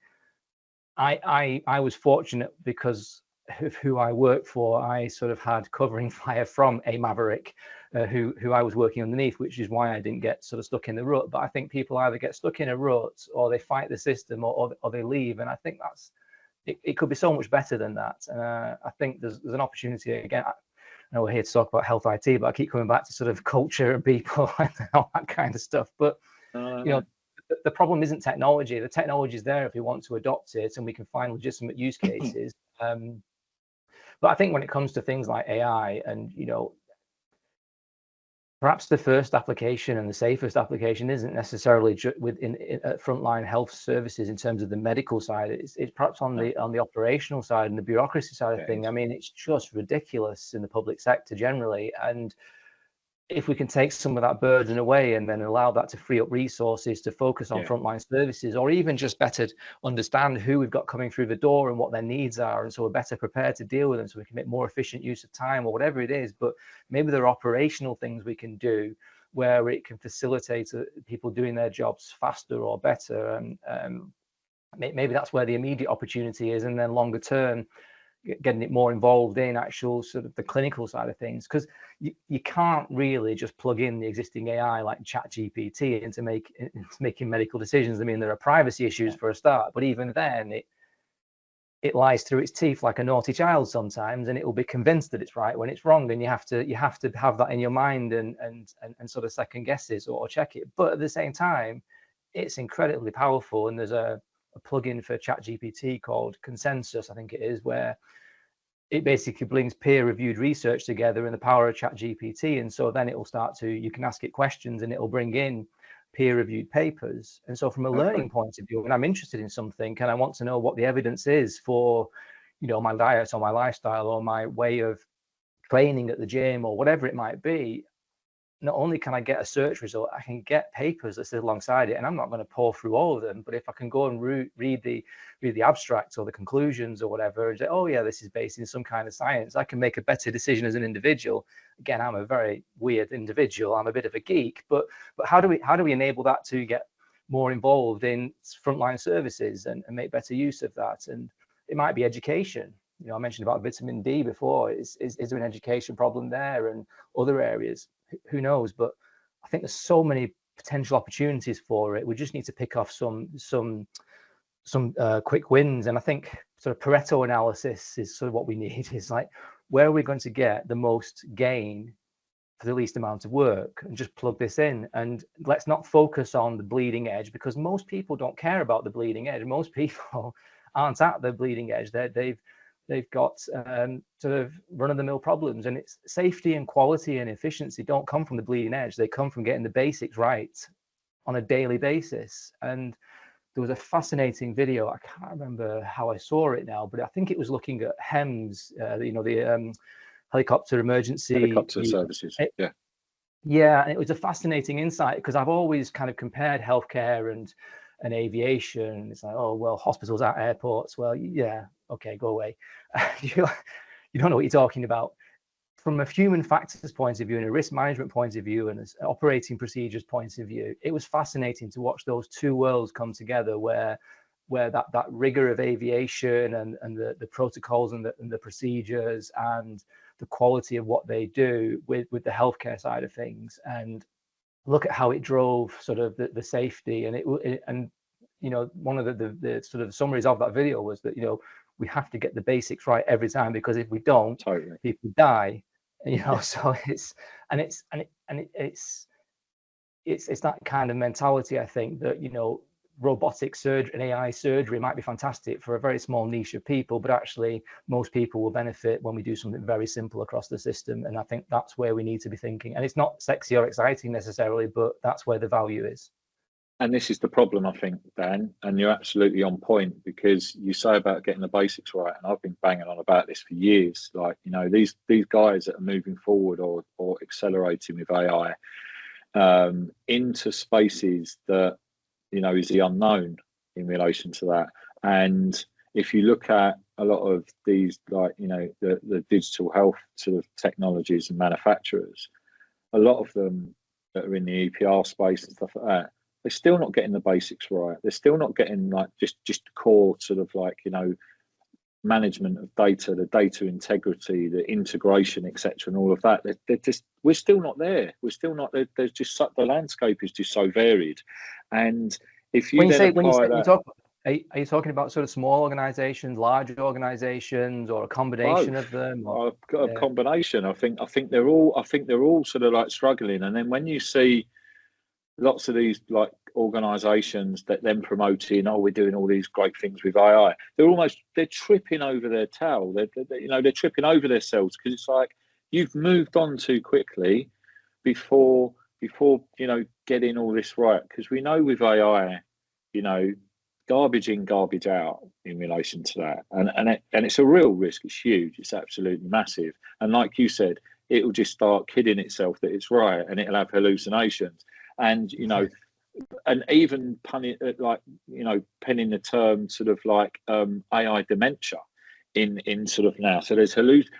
I was fortunate, because of who I work for, I sort of had covering fire from a maverick who I was working underneath, which is why I didn't get sort of stuck in the rut. But I think people either get stuck in a rut, or they fight the system, or they leave. And I think it could be so much better than that. And I think there's an opportunity. Again, I know we're here to talk about health IT, but I keep coming back to sort of culture and people and all that kind of stuff. But you know, the problem isn't technology. The technology is there if we want to adopt it, and we can find legitimate use cases. But I think when it comes to things like AI, and, you know, perhaps the first application and the safest application isn't necessarily within frontline health services in terms of the medical side. It's perhaps on the operational side and the bureaucracy side of things. I mean, it's just ridiculous in the public sector generally. And if we can take some of that burden away, and then allow that to free up resources to focus on frontline services, or even just better understand who we've got coming through the door and what their needs are, and so we're better prepared to deal with them, so we can make more efficient use of time, or whatever it is. But maybe there are operational things we can do where it can facilitate people doing their jobs faster or better. And maybe that's where the immediate opportunity is, and then longer term, getting it more involved in actual sort of the clinical side of things, because you can't really just plug in the existing AI like ChatGPT into making medical decisions. I mean, there are privacy issues for a start, but even then, it lies through its teeth like a naughty child sometimes, and it will be convinced that it's right when it's wrong, and you have to have that in your mind and sort of second guess it or check it. But at the same time, it's incredibly powerful, and there's a plugin for ChatGPT called Consensus, I think it is, where it basically brings peer-reviewed research together in the power of ChatGPT, and so then it will start to, you can ask it questions and it will bring in peer-reviewed papers. And so from a learning point of view, when I'm interested in something and I want to know what the evidence is for, you know, my diet or my lifestyle or my way of training at the gym or whatever it might be, not only can I get a search result, I can get papers that sit alongside it, and I'm not going to pour through all of them. But if I can go and read the abstracts or the conclusions or whatever, and say, oh yeah, this is based in some kind of science, I can make a better decision as an individual. Again, I'm a very weird individual. I'm a bit of a geek, but how do we enable that to get more involved in frontline services and make better use of that? And it might be education. You know, I mentioned about vitamin D before. Is there an education problem there and other areas? Who knows? But I think there's so many potential opportunities for it. We just need to pick off some quick wins. And I think sort of Pareto analysis is sort of what we need. Is like, where are we going to get the most gain for the least amount of work, and just plug this in. And let's not focus on the bleeding edge, because most people don't care about the bleeding edge. Most people aren't at the bleeding edge. They've got sort of run-of-the-mill problems, and it's safety and quality and efficiency don't come from the bleeding edge. They come from getting the basics right on a daily basis. And there was a fascinating video. I can't remember how I saw it now, but I think it was looking at HEMS, you know, the helicopter services. Yeah, and it was a fascinating insight, because I've always kind of compared healthcare and aviation. It's like, oh well, hospitals at airports. Well, yeah, okay, go away. You don't know what you're talking about. From a human factors point of view and a risk management point of view and an operating procedures point of view, it was fascinating to watch those two worlds come together, where that rigor of aviation and the protocols and the procedures and the quality of what they do with the healthcare side of things, and look at how it drove sort of the safety. And you know, one of the sort of summaries of that video was that, you know, we have to get the basics right every time, because if we don't, people die. You know, so it's that kind of mentality, I think, that, you know, robotic surgery and AI surgery might be fantastic for a very small niche of people, but actually most people will benefit when we do something very simple across the system. And I think that's where we need to be thinking. And it's not sexy or exciting necessarily, but that's where the value is. And this is the problem, I think, Dan, and you're absolutely on point, because you say about getting the basics right, and I've been banging on about this for years. Like, you know, these guys that are moving forward or accelerating with AI into spaces that, you know, is the unknown in relation to that. And if you look at a lot of these, like, you know, the digital health sort of technologies and manufacturers, a lot of them that are in the EPR space and stuff like that, they're still not getting the basics right. They're still not getting like just core sort of, like, you know, management of data, the data integrity, the integration, etc., and all of that. They're just, we're still not there. We're still not there. There's just the landscape is just so varied. And if you are you talking about sort of small organizations, large organizations, or a combination of them? Or, a combination. I think they're all sort of like struggling. And then when you see lots of these like organizations that then promoting, oh, we're doing all these great things with AI, they're tripping over their tail. They're tripping over themselves, because it's like, you've moved on too quickly before you know, getting all this right. Because we know with AI, you know, garbage in, garbage out in relation to that, and it's a real risk. It's huge. It's absolutely massive. And like you said, it'll just start kidding itself that it's right, and it'll have hallucinations. And, you know, and even penning the term sort of like AI dementia in sort of now. So there's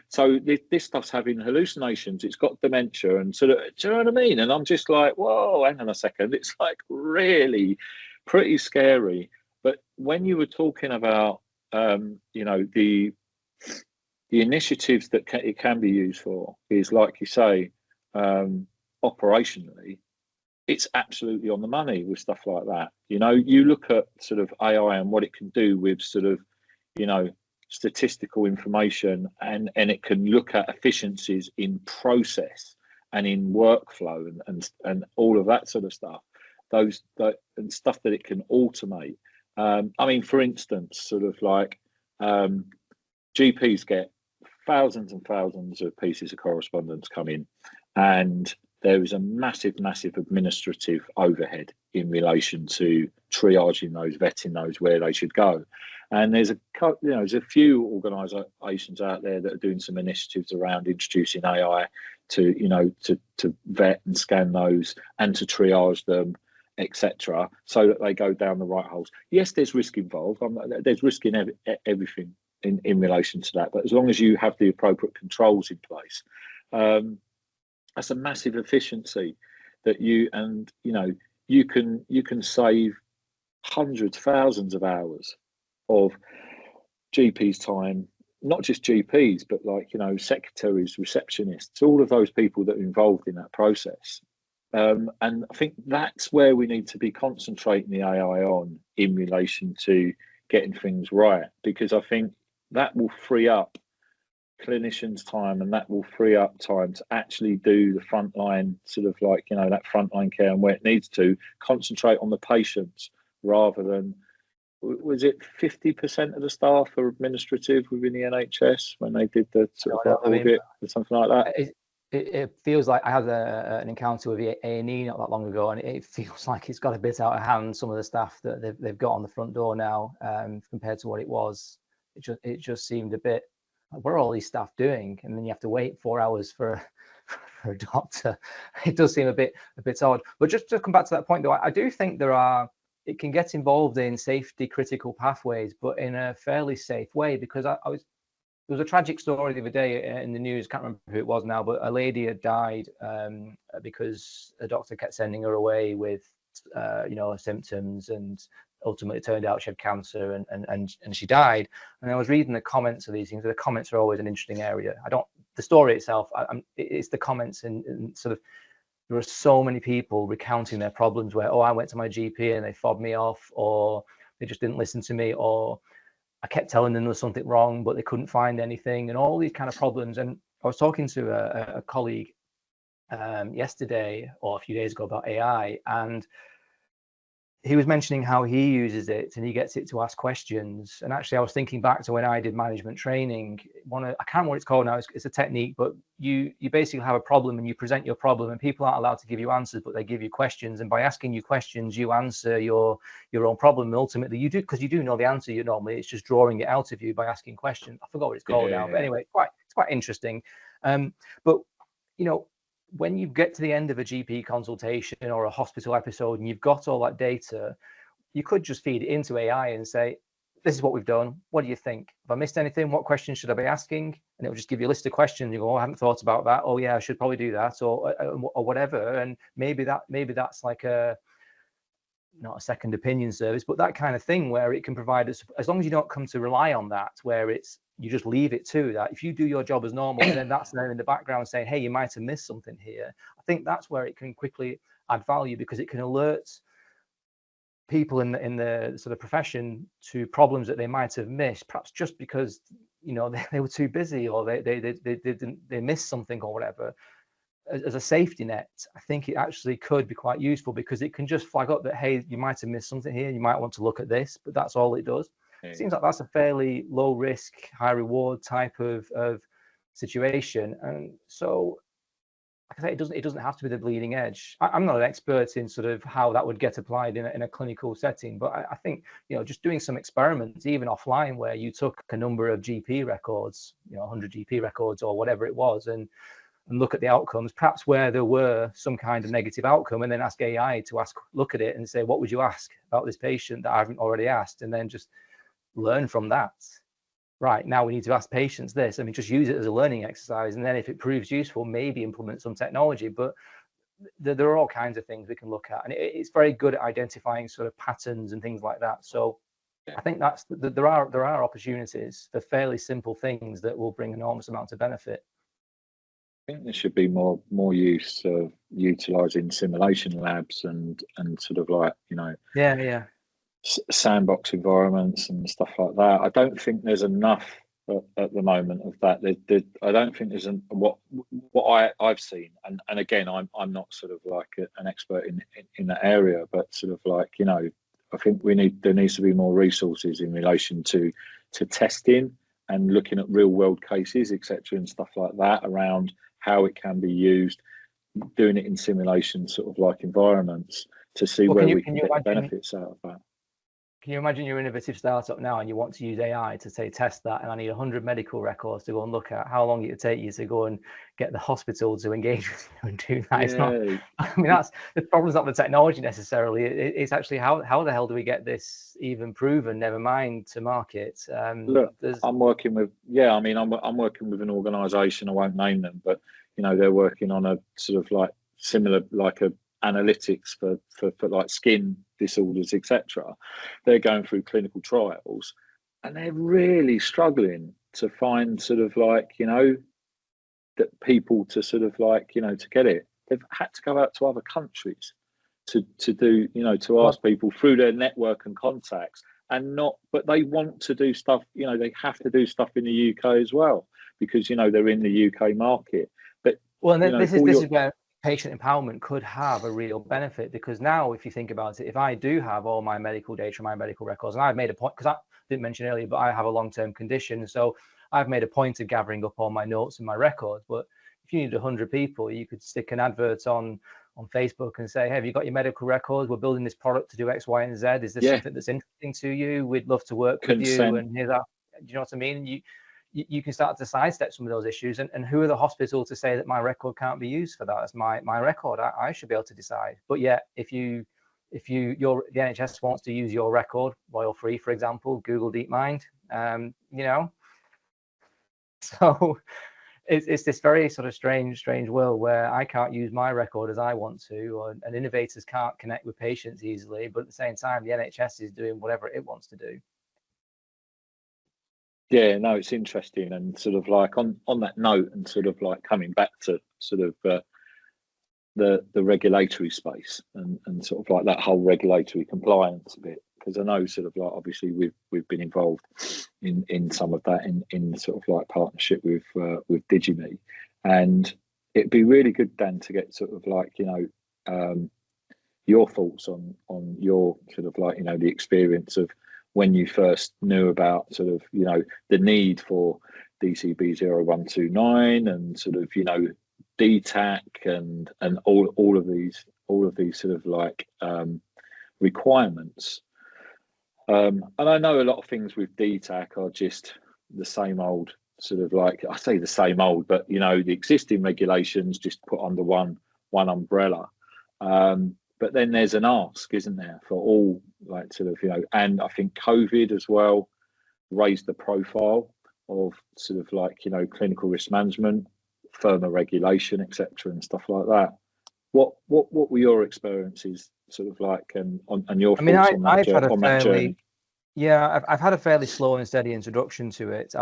so this stuff's having hallucinations. It's got dementia and sort of, do you know what I mean? And I'm just like, whoa, hang on a second. It's like really pretty scary. But when you were talking about you know, the initiatives that it can be used for, is like you say, operationally, it's absolutely on the money with stuff like that. You know, you look at sort of AI and what it can do with sort of, you know, statistical information, and it can look at efficiencies in process and in workflow and all of that sort of stuff, and stuff that it can automate. I mean, for instance, sort of like GPs get thousands and thousands of pieces of correspondence come in, and there is a massive administrative overhead in relation to triaging those, vetting those, where they should go. And there's a few organisations out there that are doing some initiatives around introducing AI to vet and scan those and to triage them, etc., so that they go down the right holes. Yes, there's risk involved. There's risk in everything in relation to that, but as long as you have the appropriate controls in place, that's a massive efficiency that you can save hundreds, thousands of hours of GPs' time, not just GPs, but secretaries, receptionists, all of those people that are involved in that process. And I think that's where we need to be concentrating the AI on in relation to getting things right, because I think that will free up clinicians' time, and that will free up time to actually do the frontline that frontline care, and where it needs to concentrate on the patients rather than, was it 50% of the staff are administrative within the NHS when they did the audit or something like that? It feels like I had an encounter with A&E not that long ago, and it feels like it's got a bit out of hand, some of the staff that they've got on the front door now, compared to what it was. It just seemed a bit, what are all these staff doing? And then you have to wait 4 hours for a doctor. It does seem a bit odd. But just to come back to that point, though, I do think it can get involved in safety critical pathways, but in a fairly safe way, because there was a tragic story the other day in the news. Can't remember who it was now, but a lady had died because a doctor kept sending her away with symptoms, and ultimately it turned out she had cancer, and she died. And I was reading the comments of these things. The comments are always an interesting area. The story itself, it's the comments, and sort of, there are so many people recounting their problems where, I went to my GP and they fobbed me off, or they just didn't listen to me, or I kept telling them there was something wrong, but they couldn't find anything, and all these kind of problems. And I was talking to a colleague yesterday or a few days ago about AI, and he was mentioning how he uses it, and he gets it to ask questions. And actually, I was thinking back to when I did management training. I can't remember what it's called now. It's a technique, but you basically have a problem and you present your problem, and people aren't allowed to give you answers, but they give you questions. And by asking you questions, you answer your own problem. And ultimately, you do, because you do know the answer. You normally, it's just drawing it out of you by asking questions. I forgot what it's called now, but anyway, it's quite interesting. But when you get to the end of a GP consultation or a hospital episode and you've got all that data, you could just feed it into AI and say, this is what we've done. What do you think? Have I missed anything? What questions should I be asking? And it'll just give you a list of questions. You go, I haven't thought about that. Oh yeah, I should probably do that, or whatever. And maybe that's like not a second opinion service, but that kind of thing where it can provide us, as long as you don't come to rely on that, where you just leave it to that. If you do your job as normal, then that's there in the background saying, hey, you might have missed something here. I think that's where it can quickly add value, because it can alert people in the sort of profession to problems that they might have missed, perhaps just because they were too busy, or they missed something or whatever. As a safety net, I think it actually could be quite useful, because it can just flag up that, hey, you might have missed something here, you might want to look at this, but that's all it does. It seems like that's a fairly low risk, high reward type of situation. And so, like I say, it doesn't have to be the bleeding edge. I'm not an expert in sort of how that would get applied in a clinical setting, but I think, just doing some experiments, even offline, where you took a number of GP records, 100 GP records or whatever it was, and look at the outcomes, perhaps where there were some kind of negative outcome, and then ask AI to look at it and say, what would you ask about this patient that I haven't already asked? And then just learn from that. Right, now we need to ask patients this. I mean, just use it as a learning exercise. And then if it proves useful, maybe implement some technology. But there are all kinds of things we can look at. And it's very good at identifying sort of patterns and things like that. So I think there are opportunities for fairly simple things that will bring enormous amounts of benefit. I think there should be more use of utilising simulation labs and sort of like, sandbox environments and stuff like that. I don't think there's enough at the moment of that. I don't think there's what I've seen, and again, I'm not sort of like an expert in that area, but sort of like, you know, I think there needs to be more resources in relation to testing and looking at real world cases, etc., and stuff like that around how it can be used, doing it in simulation sort of like environments to see where we can get the benefits out of that. Can you imagine you're an innovative startup now and you want to use AI to say test that, and I need 100 medical records to go and look at how long it would take you to go and get the hospital to engage with you and do that? Yeah. It's not, I mean, that's the problem's not the technology necessarily. It's actually how the hell do we get this even proven, never mind to market? Look, I'm working with, I'm working with an organisation, I won't name them, but you know, they're working on a sort of like similar, like a analytics for like skin disorders, etc. They're going through clinical trials and they're really struggling to find sort of like, you know, that people to sort of like, you know, to get it. They've had to go out to other countries to do, you know, to ask people through their network and contacts, and not, but they want to do stuff, you know, they have to do stuff in the UK as well, because, you know, they're in the UK market. But well, this is where patient empowerment could have a real benefit, because now if you think about it, if I do have all my medical data, my medical records, and I've made a point, because I didn't mention earlier, but I have a long-term condition, so I've made a point of gathering up all my notes and my records. But if you need 100 people, you could stick an advert on Facebook and say, hey, have you got your medical records? We're building this product to do X, Y, and Z. Is this something that's interesting to you? We'd love to work with you. And here's that. Do you know what I mean? You can start to sidestep some of those issues, and who are the hospital to say that my record can't be used for that? It's my record. I should be able to decide. But yet, if the NHS wants to use your record royal free, for example, Google DeepMind, you know, so it's this very sort of strange world where I can't use my record as I want to, and innovators can't connect with patients easily, but at the same time, the NHS is doing whatever it wants to do. Yeah, no, it's interesting, and sort of like on that note, and sort of like coming back to sort of the regulatory space and sort of like that whole regulatory compliance a bit, because I know sort of like obviously we've been involved in some of that in sort of like partnership with DigiMe, and it'd be really good, Dan, to get sort of like, you know, your thoughts on your sort of like, you know, the experience of when you first knew about sort of, you know, the need for DCB 0129 and sort of, you know, DTAC and all of these sort of like requirements. And I know a lot of things with DTAC are just the same old sort of like, I say the same old, but you know, the existing regulations just put under one umbrella. But then there's an ask, isn't there, for all, like sort of, you know, and I think COVID as well raised the profile of sort of like, you know, clinical risk management, firmer regulation, etc., and stuff like that. What were your experiences sort of like, and your thoughts on that journey? Yeah, I've had a fairly slow and steady introduction to it.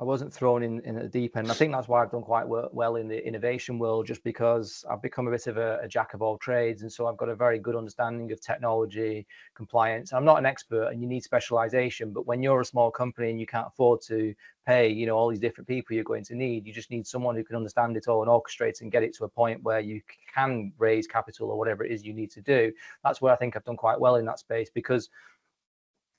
I wasn't thrown in at the deep end. I think that's why I've done quite well in the innovation world, just because I've become a bit of a jack of all trades. And so I've got a very good understanding of technology, compliance. I'm not an expert, and you need specialization. But when you're a small company and you can't afford to pay, you know, all these different people you're going to need, you just need someone who can understand it all and orchestrate and get it to a point where you can raise capital or whatever it is you need to do. That's where I think I've done quite well in that space, because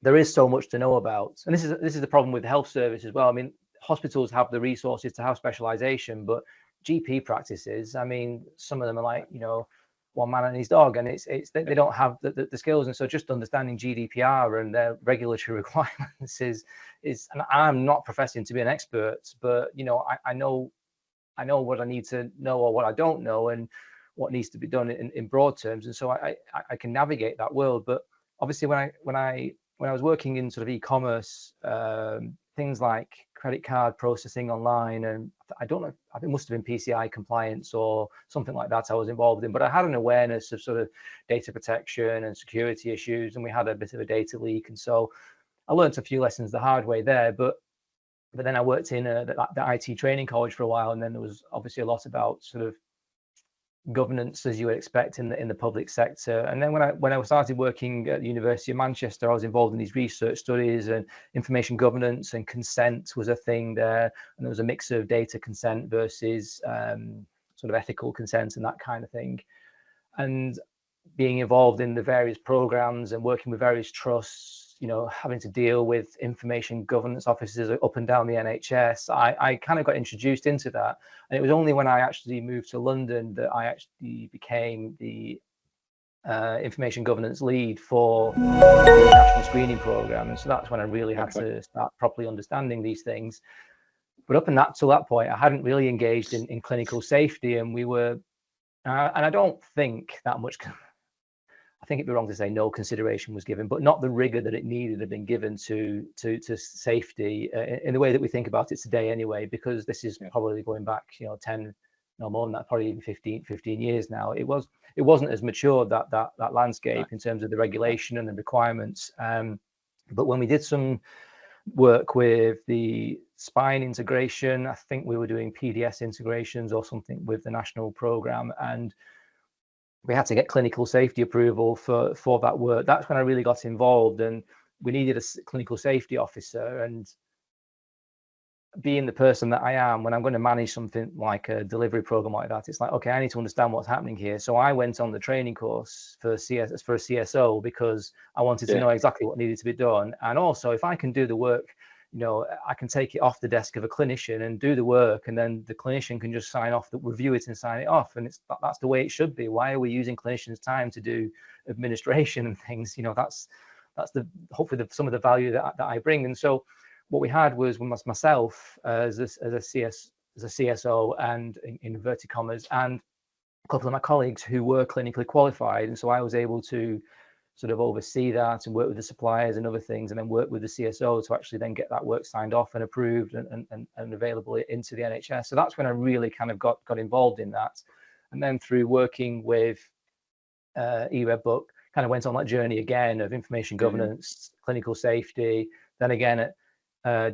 there is so much to know about. And this is the problem with the health service as well. I mean, hospitals have the resources to have specialization, but GP practices, I mean, some of them are like, you know, one man and his dog, and they don't have the skills. And so just understanding GDPR and their regulatory requirements is, and I'm not professing to be an expert, but you know, I know what I need to know or what I don't know, and what needs to be done in broad terms. And so I can navigate that world. But obviously when I was working in sort of e-commerce, things like credit card processing online, and I don't know, it must have been PCI compliance or something like that I was involved in, but I had an awareness of sort of data protection and security issues, and we had a bit of a data leak. And so I learned a few lessons the hard way there, but then I worked in the IT training college for a while, and then there was obviously a lot about sort of governance as you would expect in the public sector. And then when I started working at the University of Manchester, I was involved in these research studies, and information governance and consent was a thing there. And there was a mix of data consent versus sort of ethical consent and that kind of thing. And being involved in the various programs and working with various trusts, you know, having to deal with information governance officers up and down the NHS, I kind of got introduced into that. And it was only when I actually moved to London that I actually became the information governance lead for the national screening program. And so that's when I really had to start properly understanding these things. But up until that point, I hadn't really engaged in clinical safety, and we were, and I don't think that much. I think it'd be wrong to say no consideration was given, but not the rigor that it needed had been given to safety in the way that we think about it today anyway, because this is probably going back, you know, 10, no more than that, probably even 15 years now. It wasn't as mature, that landscape in terms of the regulation and the requirements. But when we did some work with the spine integration, I think we were doing PDS integrations or something with the national program, and we had to get clinical safety approval for that work. That's when I really got involved, and we needed a clinical safety officer. And being the person that I am, when I'm going to manage something like a delivery program like that, it's like, okay, I need to understand what's happening here. So I went on the training course for a CSO because I wanted to know exactly what needed to be done. And also, if I can do the work, you know, I can take it off the desk of a clinician and do the work, and then the clinician can just review it and sign it off. And that's the way it should be. Why are we using clinicians' time to do administration and things? You know, that's hopefully some of the value that I bring. And so what we had was myself as a CSO, and in inverted commas, and a couple of my colleagues who were clinically qualified. And so I was able to sort of oversee that and work with the suppliers and other things, and then work with the CSO to actually then get that work signed off and approved and available into the NHS. So that's when I really kind of got involved in that. And then through working with eRedbook, kind of went on that journey again of information governance, clinical safety. Then again at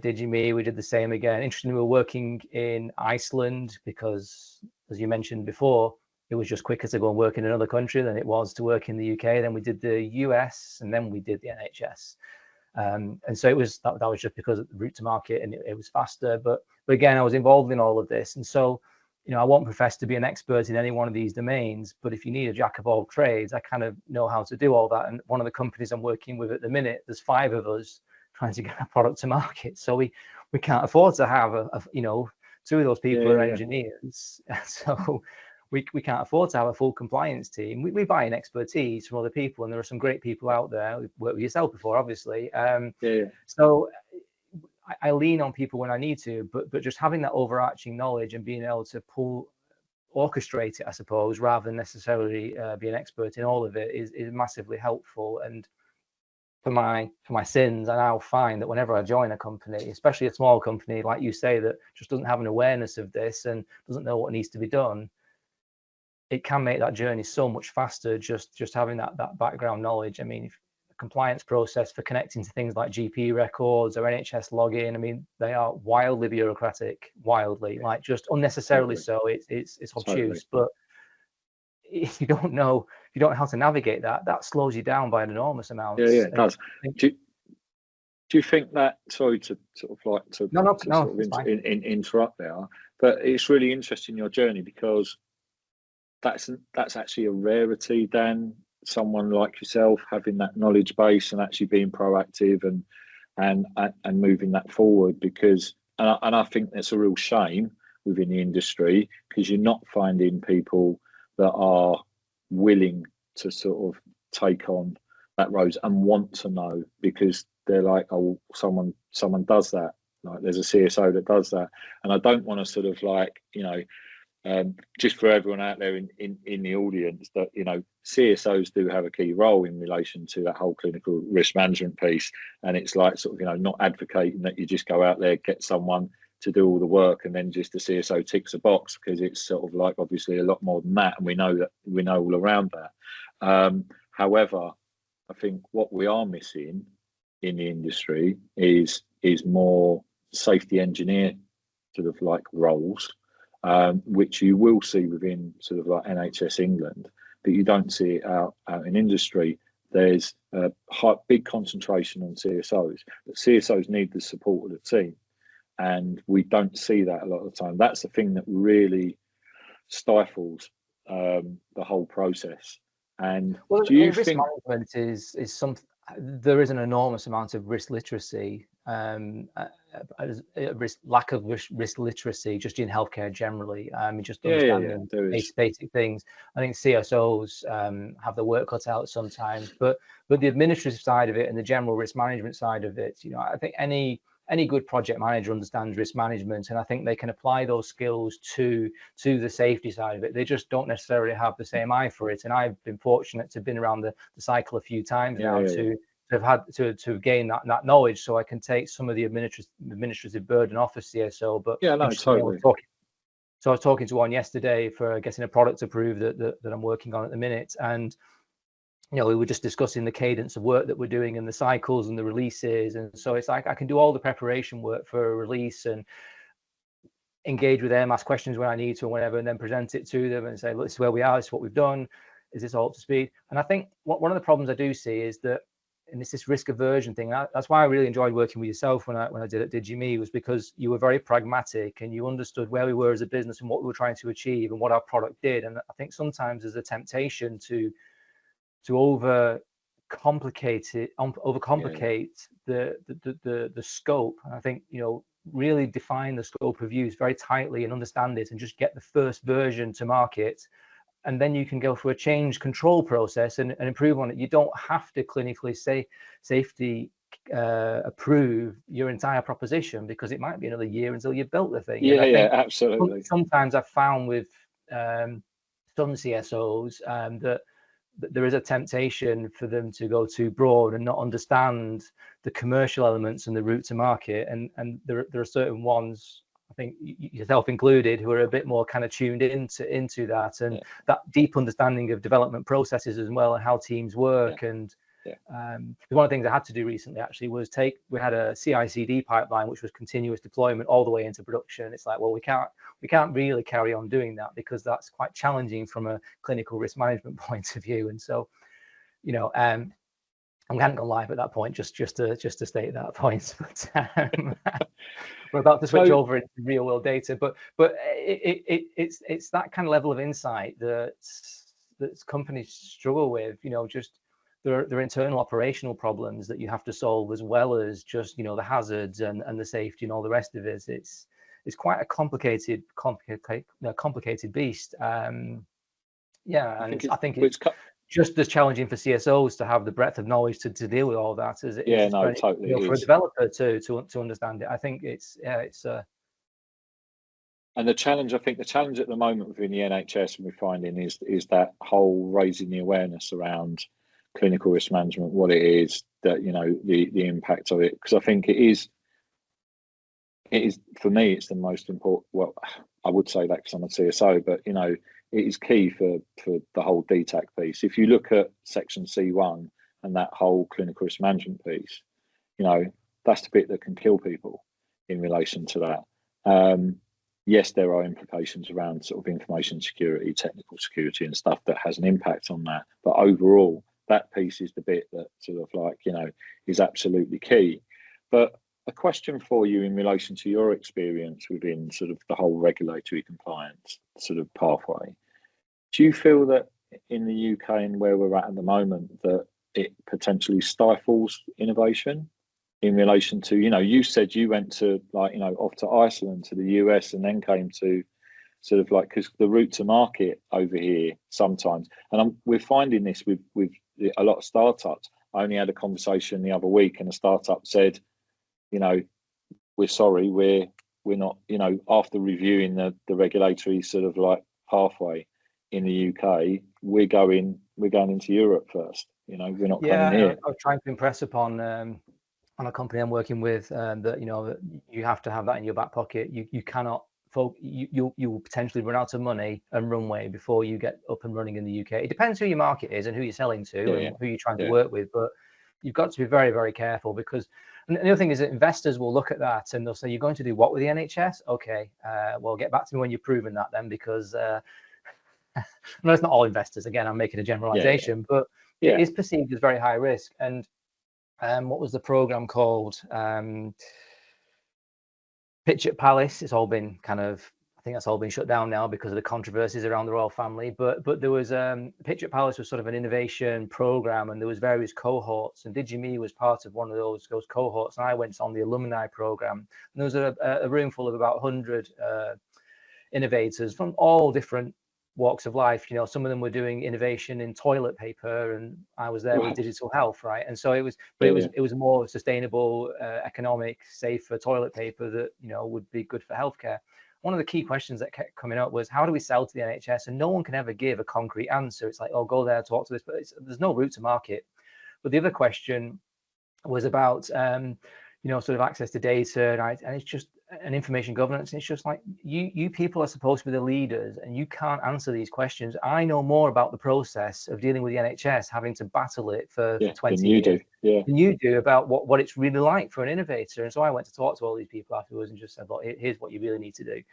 DigiMe, we did the same again. Interestingly, we were working in Iceland because, as you mentioned before, it was just quicker to go and work in another country than it was to work in the UK. Then we did the US, and then we did the NHS. And so it was that was just because of the route to market, and it was faster. But again, I was involved in all of this. And so, you know, I won't profess to be an expert in any one of these domains, but if you need a jack of all trades, I kind of know how to do all that. And one of the companies I'm working with at the minute, there's 5 of us trying to get a product to market. So we can't afford to have you know, 2 of those people are engineers. So we can't afford to have a full compliance team. We buy in expertise from other people, and there are some great people out there. We've worked with yourself before, obviously. So I lean on people when I need to, but just having that overarching knowledge and being able to orchestrate it, I suppose, rather than necessarily be an expert in all of it is massively helpful. And for my sins, I now find that whenever I join a company, especially a small company, like you say, that just doesn't have an awareness of this and doesn't know what needs to be done, it can make that journey so much faster, just having that background knowledge. I mean, if the compliance process for connecting to things like GP records or NHS login, I mean, they are wildly bureaucratic, like just unnecessarily so. It's obtuse, but if you don't know how to navigate that slows you down by an enormous amount. It does. Do you think that, sorry to sort of like to interrupt there, but it's really interesting, your journey, because that's actually a rarity, Dan. Someone like yourself having that knowledge base and actually being proactive and moving that forward, because and I think that's a real shame within the industry, because you're not finding people that are willing to sort of take on that road and want to know, because they're like, oh, someone does that, like there's a CSO that does that. And I don't want to sort of like, you know, just for everyone out there in the audience, that, you know, CSOs do have a key role in relation to that whole clinical risk management piece. And it's like sort of, you know, not advocating that you just go out there, get someone to do all the work and then just the CSO ticks a box, because it's sort of like obviously a lot more than that, and we know all around that. However, I think what we are missing in the industry is more safety engineer sort of like roles. which you will see within sort of like NHS England, but you don't see it out in industry. There's a big concentration on CSOs, but CSOs need the support of the team, and we don't see that a lot of the time. That's the thing that really stifles the whole process. And well, do you risk think management is something? There is an enormous amount of risk literacy, lack of risk literacy just in healthcare generally. Just understanding basic things. I think CSOs have the work cut out sometimes, but the administrative side of it and the general risk management side of it, I think any good project manager understands risk management, and I think they can apply those skills to the safety side of it. They just don't necessarily have the same eye for it. And I've been fortunate to have been around the cycle a few times to have had to gain that knowledge, so I can take some of the administrative burden off a CSO. But totally. So I was talking to one yesterday for getting a product approved that I'm working on at the minute, and we were just discussing the cadence of work that we're doing and the cycles and the releases. And so it's like I can do all the preparation work for a release and engage with them, ask questions when I need to and whatever, and then present it to them and say, look, this is where we are, this is what we've done, is this all up to speed? And I think one of the problems I do see is that, and it's this risk aversion thing. That's why I really enjoyed working with yourself when I did at DigiMe, was because you were very pragmatic and you understood where we were as a business and what we were trying to achieve and what our product did. And I think sometimes there's a temptation to overcomplicate the scope. And I think, really define the scope of use very tightly and understand it and just get the first version to market. And then you can go through a change control process and improve on it. You don't have to clinically safety approve your entire proposition, because it might be another year until you've built the thing. Yeah, absolutely. Sometimes I've found with some CSOs that there is a temptation for them to go too broad and not understand the commercial elements and the route to market. And there are certain ones, I think yourself included, who are a bit more kind of tuned into that and that deep understanding of development processes as well and how teams work. And one of the things I had to do recently actually was we had a CI/CD pipeline, which was continuous deployment all the way into production. It's like, well, we can't really carry on doing that because that's quite challenging from a clinical risk management point of view. And so, we hadn't gone live at that point, just to state that point. But we're about to switch over into real world data. But it's that kind of level of insight that companies struggle with. Just there are internal operational problems that you have to solve, as well as just the hazards and the safety and all the rest of it. It's quite a complicated beast. And I think it's just as challenging for CSOs to have the breadth of knowledge to deal with all that as it is totally for a developer to understand it. I think it's and the challenge at the moment within the NHS, and we're finding is that whole raising the awareness around clinical risk management, what it is, that the impact of it, because I think it is for me, it's the most important. Well, I would say that because I'm a CSO, but it is key for the whole DTAC piece. If you look at section C1 and that whole clinical risk management piece, that's the bit that can kill people in relation to that. Yes, there are implications around sort of information security, technical security and stuff that has an impact on that. But overall, that piece is the bit that sort of like, is absolutely key. But a question for you in relation to your experience within sort of the whole regulatory compliance sort of pathway. Do you feel that in the UK and where we're at the moment, that it potentially stifles innovation in relation to, you said you went to off to Iceland, to the US, and then came to sort of like, because the route to market over here sometimes, and we're finding this with a lot of startups. I only had a conversation the other week and a startup said, we're sorry, we're not, after reviewing the regulatory sort of like pathway in the UK, we're going into Europe first. We're not coming here. I was trying to impress upon a company I'm working with that you have to have that in your back pocket. You cannot you will potentially run out of money and runway before you get up and running in the UK. It depends who your market is and who you're selling to and who you're trying to work with, but you've got to be very, very careful, because And the other thing is that investors will look at that and they'll say, you're going to do what with the NHS? Okay, well, get back to me when you've proven that then, because no, it's not all investors. Again, I'm making a generalization, but it is perceived as very high risk. And what was the program called? Pitch at Palace. It's all been kind of, I think that's all been shut down now because of the controversies around the royal family. But there was Pitch at Palace was sort of an innovation program, and there was various cohorts, and DigiMe was part of one of those cohorts. And I went on the alumni program, and there was a room full of about 100 innovators from all different walks of life. You know, some of them were doing innovation in toilet paper, and I was there with digital health, right? And so it was, but it was a more sustainable, economic, safer toilet paper that, you know, would be good for healthcare. One of the key questions that kept coming up was, how do we sell to the NHS? And no one can ever give a concrete answer. It's like, oh, go there, talk to this, but there's no route to market. But the other question was about, you know, sort of access to data, and it's just an information governance. And it's just like, you people are supposed to be the leaders, and you can't answer these questions. I know more about the process of dealing with the NHS, having to battle it for 20 years than you do about what it's really like for an innovator. And so I went to talk to all these people afterwards and just said, look, here's what you really need to do.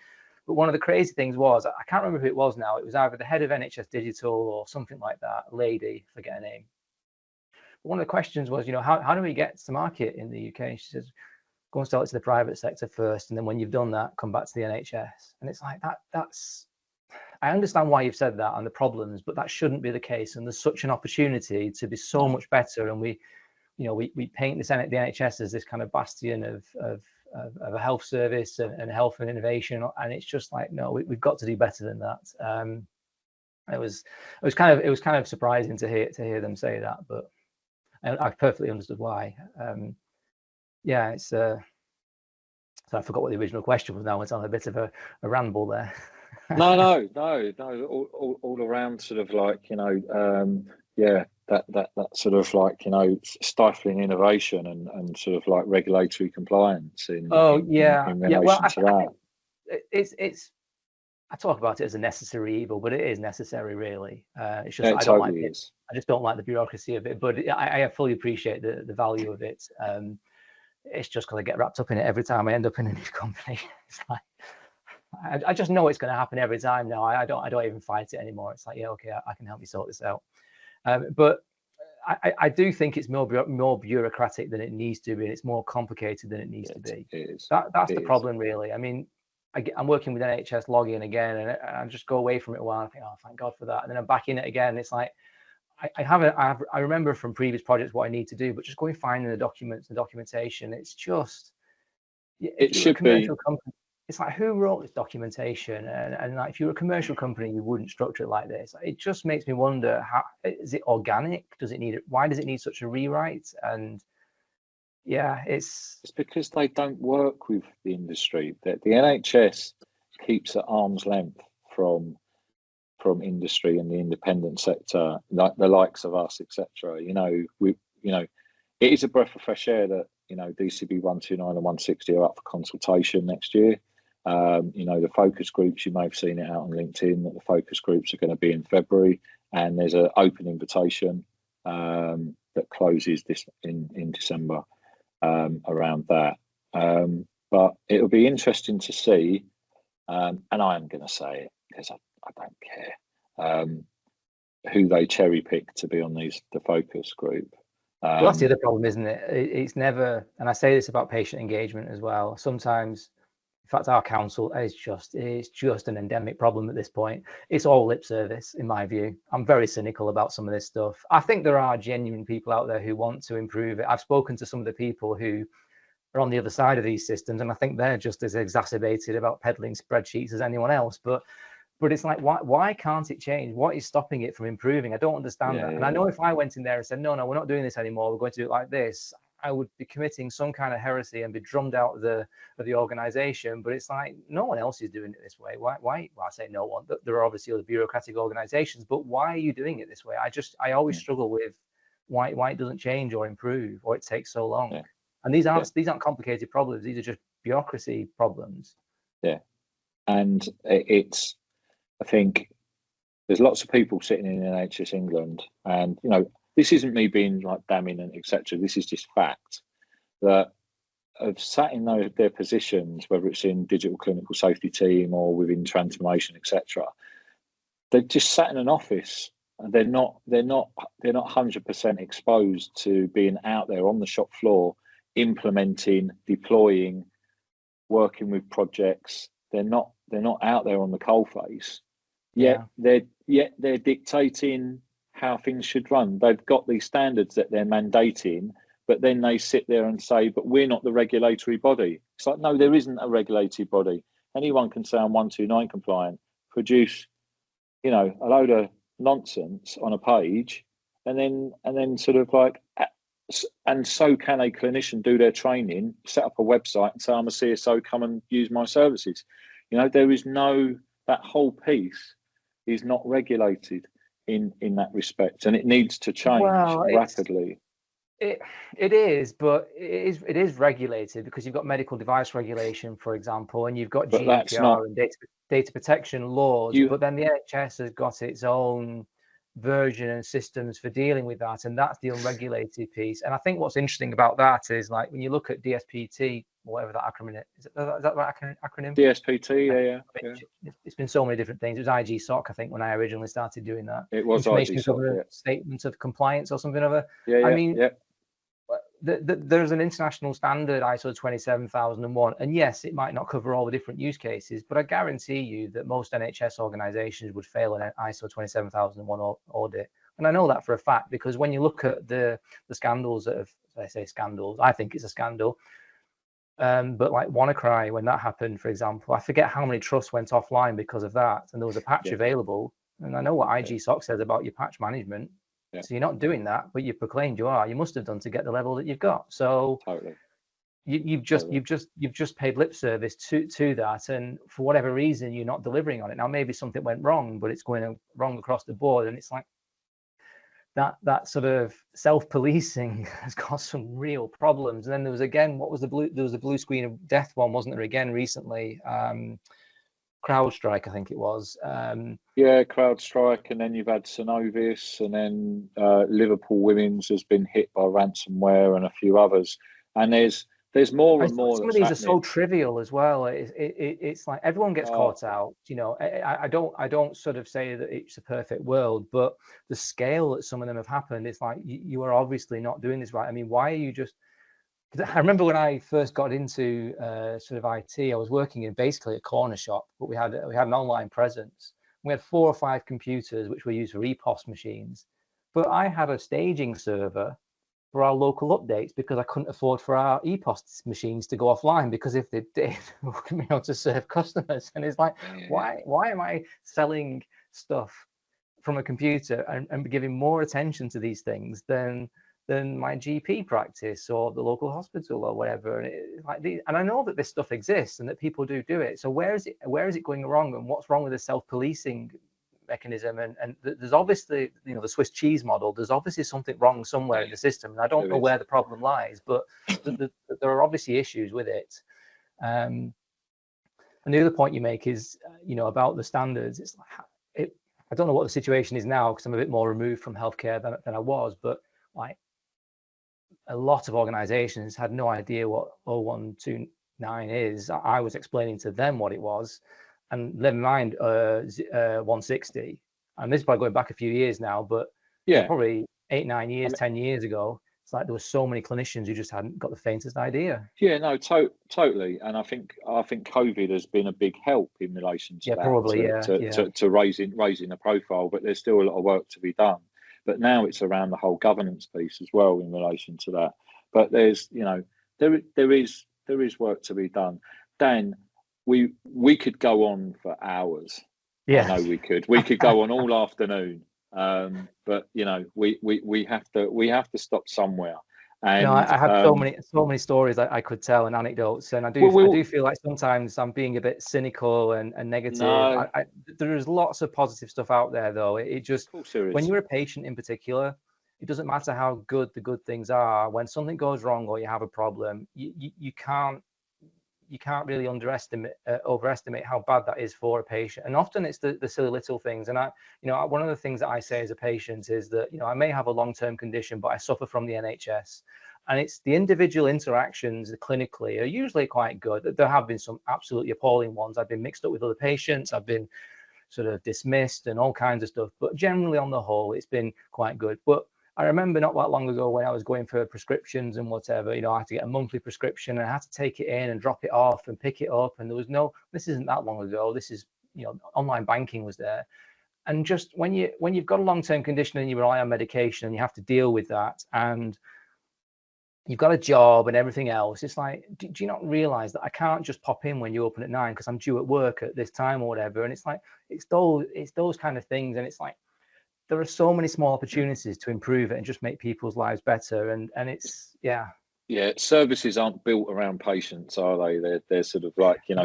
But one of the crazy things was, I can't remember who it was now. It was either the head of NHS Digital or something like that, a lady, forget her name. But one of the questions was, you know, how do we get to market in the UK? She says, go and sell it to the private sector first, and then when you've done that, come back to the NHS. And it's like, that's, I understand why you've said that and the problems, but that shouldn't be the case. And there's such an opportunity to be so much better. And we paint the NHS as this kind of bastion of a health service and health and innovation, and it's just like, no, we've got to do better than that. It was kind of surprising to hear them say that, but I perfectly understood why. It's so I forgot what the original question was now. It's on a bit of a ramble there. no, all around sort of like, you know, that sort of like, you know, stifling innovation and sort of like regulatory compliance in relation to that. It's I talk about it as a necessary evil, but it is necessary, really. It's just I just don't like the bureaucracy of it, but I fully appreciate the value of it. It's just because I get wrapped up in it every time I end up in a new company. It's like, I just know it's going to happen every time now. I don't even fight it anymore. It's like, yeah, okay, I can help you sort this out. But I do think it's more bureaucratic than it needs to be. It's more complicated than it needs to be. That's the problem, really. I mean, I'm working with NHS login again, and I just go away from it a while. I think, oh, thank God for that. And then I'm back in it again. It's like, I remember from previous projects what I need to do, but just going finding the documents, the documentation, it's just, it should be. Company, it's like, who wrote this documentation? And like, if you're a commercial company, you wouldn't structure it like this. It just makes me wonder, how is it organic? Why does it need such a rewrite? And it's because they don't work with the industry. That the NHS keeps at arm's length from industry and the independent sector, like the likes of us, etc. You know, it is a breath of fresh air that, you know, DCB 129 and 160 are up for consultation next year. You know, the focus groups, you may have seen it out on LinkedIn, that the focus groups are going to be in February, and there's an open invitation that closes this in December around that. But it'll be interesting to see, and I am going to say it because I don't care who they cherry pick to be on the focus group. Well, that's the other problem, isn't it? It's never, and I say this about patient engagement as well. Sometimes, in fact, our council it's just an endemic problem at this point. It's all lip service, in my view. I'm very cynical about some of this stuff. I think there are genuine people out there who want to improve it. I've spoken to some of the people who are on the other side of these systems, and I think they're just as exacerbated about peddling spreadsheets as anyone else. But it's like, why can't it change? What is stopping it from improving? I don't understand that. And I know if I went in there and said, no, we're not doing this anymore, we're going to do it like this, I would be committing some kind of heresy and be drummed out of the organization. But it's like, no one else is doing it this way. Why? Well, I say no one. There are obviously other bureaucratic organizations, but why are you doing it this way? I always struggle with why it doesn't change or improve, or it takes so long. Yeah. And these aren't complicated problems. These are just bureaucracy problems. Yeah. And I think there's lots of people sitting in NHS England, and, you know, this isn't me being like damning and etc. This is just fact that have sat in their positions, whether it's in digital clinical safety team or within transformation, etc. They've just sat in an office, and they're not 100% exposed to being out there on the shop floor, implementing, deploying, working with projects. They're not out there on the coalface. Yet they're dictating how things should run. They've got these standards that they're mandating, but then they sit there and say, but we're not the regulatory body. It's like, no, there isn't a regulatory body. Anyone can say I'm 129 compliant, produce, a load of nonsense on a page, and then sort of like, and so can a clinician do their training, set up a website and say, I'm a CSO, come and use my services. There is that whole piece is not regulated in that respect, and it needs to change rapidly. It is, but it is regulated, because you've got medical device regulation, for example, and you've got GDPR and data protection laws. But then the NHS has got its own version and systems for dealing with that, and that's the unregulated piece. And I think what's interesting about that is, like, when you look at DSPT, whatever that acronym is that the right acronym? DSPT, yeah. It's been so many different things. It was IG SOC, I think, when I originally started doing that. It was IG SOC, Statement of compliance or something or other. Yeah. There's an international standard, ISO 27001, and yes, it might not cover all the different use cases, but I guarantee you that most NHS organizations would fail an ISO 27001 audit. And I know that for a fact, because when you look at the scandals that have, I say scandals, I think it's a scandal, but like WannaCry, when that happened, for example, I forget how many trusts went offline because of that, and there was a patch available, and I know what IG SOC says about your patch management. Yeah. So you're not doing that, but you proclaimed you are. You must have done to get the level that you've got. So totally. You've just paid lip service to that, and for whatever reason you're not delivering on it. Now maybe something went wrong, but it's going wrong across the board, and it's like that sort of self-policing has got some real problems. And then there was the blue screen of death one, wasn't there, again recently? CrowdStrike, I think it was. CrowdStrike, and then you've had Synovis, and then Liverpool Women's has been hit by ransomware, and a few others. And there's more and more. Some of these are so trivial as well. It's like everyone gets caught out. I don't sort of say that it's a perfect world, but the scale that some of them have happened, it's like you are obviously not doing this right. I mean, why are you just? I remember when I first got into sort of IT, I was working in basically a corner shop, but we had an online presence. We had 4 or 5 computers which were used for EPOS machines, but I had a staging server for our local updates because I couldn't afford for our EPOS machines to go offline, because if they did, we wouldn't be able to serve customers. And it's like, why am I selling stuff from a computer and giving more attention to these things than my GP practice or the local hospital or whatever? And I know that this stuff exists and that people do it. So where is it going wrong, and what's wrong with the self-policing mechanism? And there's obviously, the Swiss cheese model, there's obviously something wrong somewhere in the system, and I don't know where the problem lies, but there are obviously issues with it. And the other point you make is, about the standards. It's like, I don't know what the situation is now, because I'm a bit more removed from healthcare than I was, but like, a lot of organizations had no idea what 0129 is. I was explaining to them what it was, and never mind 160. And this is probably going back a few years now, but probably 8, 9 years, 10 years ago, it's like there were so many clinicians who just hadn't got the faintest idea. Yeah, no, totally. And I think COVID has been a big help in relation to that. Probably, to raising a profile, but there's still a lot of work to be done. But now it's around the whole governance piece as well in relation to that. But there's, there is work to be done. Dan, we could go on for hours. Yeah, I know we could. We could go on all afternoon. But we have to stop somewhere. And I have so many stories I could tell, and anecdotes, and I do feel like sometimes I'm being a bit cynical and negative. No. There's lots of positive stuff out there, though. It just, when you're a patient in particular, it doesn't matter how good the good things are. When something goes wrong or you have a problem, you can't really overestimate how bad that is for a patient. And often it's the silly little things. And one of the things that I say as a patient is that, I may have a long-term condition, but I suffer from the NHS. And it's the individual interactions clinically are usually quite good. There have been some absolutely appalling ones. I've been mixed up with other patients. I've been sort of dismissed and all kinds of stuff. But generally, on the whole, it's been quite good. But I remember not that long ago when I was going for prescriptions and whatever, I had to get a monthly prescription and I had to take it in and drop it off and pick it up. And there was this isn't that long ago. This is, online banking was there. And just when you've got a long-term condition and you rely on medication and you have to deal with that, and you've got a job and everything else, it's like, do you not realize that I can't just pop in when you open at 9 because I'm due at work at this time or whatever? And it's like, it's those kind of things. And it's like, there are so many small opportunities to improve it and just make people's lives better. And it's, yeah. Yeah, services aren't built around patients, are they? They're sort of like, you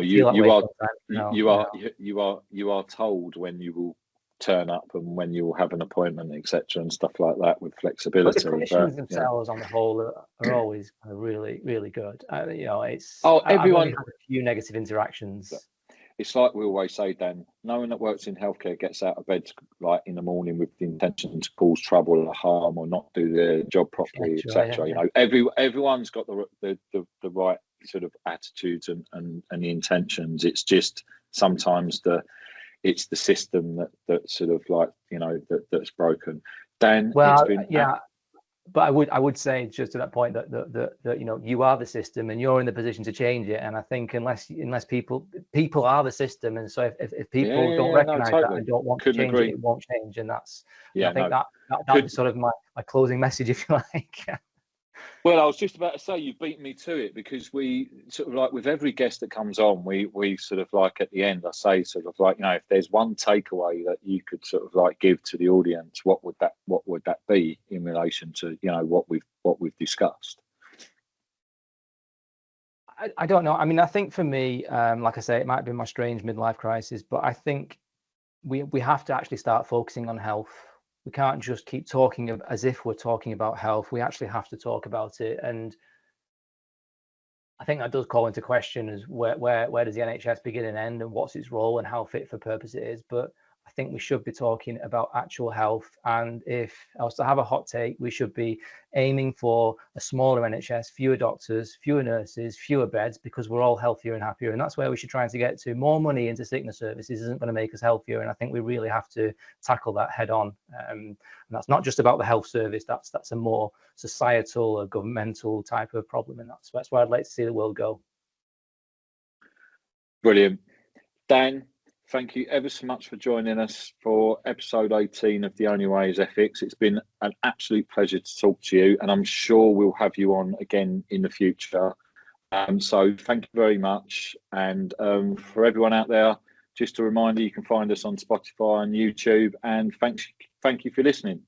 are told when you will turn up and when you will have an appointment, etc., and stuff like that with flexibility. But the clinicians themselves on the whole are always really, really good. It's everyone I've had a few negative interactions. It's like we always say, Dan, no one that works in healthcare gets out of bed like in the morning with the intention to cause trouble or harm or not do their job properly, etc. Yeah. Everyone's got the right sort of attitudes and the intentions. It's just sometimes it's the system that sort of like, that's broken. Dan, well, but I would say just to that point that you are the system and you're in the position to change it. And I think unless people are the system, and so if people don't recognise that and don't want to change it won't change. And that's I think that's sort of my closing message, if you like. Well, I was just about to say you beat me to it, because we sort of like with every guest that comes on, we sort of like at the end, I say sort of like, if there's one takeaway that you could sort of like give to the audience, what would that be in relation to what we've discussed? I don't know. I mean, I think for me, like I say, it might be my strange midlife crisis, but I think we have to actually start focusing on health. We can't just keep talking as if we're talking about health. We actually have to talk about it. And I think that does call into question as where does the NHS begin and end, and what's its role and how fit for purpose it is. But I think we should be talking about actual health. And if I was to have a hot take, we should be aiming for a smaller NHS, fewer doctors, fewer nurses, fewer beds, because we're all healthier and happier. And that's where we should try to get to. More money into sickness services isn't going to make us healthier. And I think we really have to tackle that head on. And that's not just about the health service. That's a more societal or governmental type of problem. And that's where I'd like to see the world go. Brilliant. Dan, thank you ever so much for joining us for episode 18 of The Only Way is Ethics. It's been an absolute pleasure to talk to you, and I'm sure we'll have you on again in the future. So thank you very much. And for everyone out there, just a reminder, you can find us on Spotify and YouTube. And thank you for listening.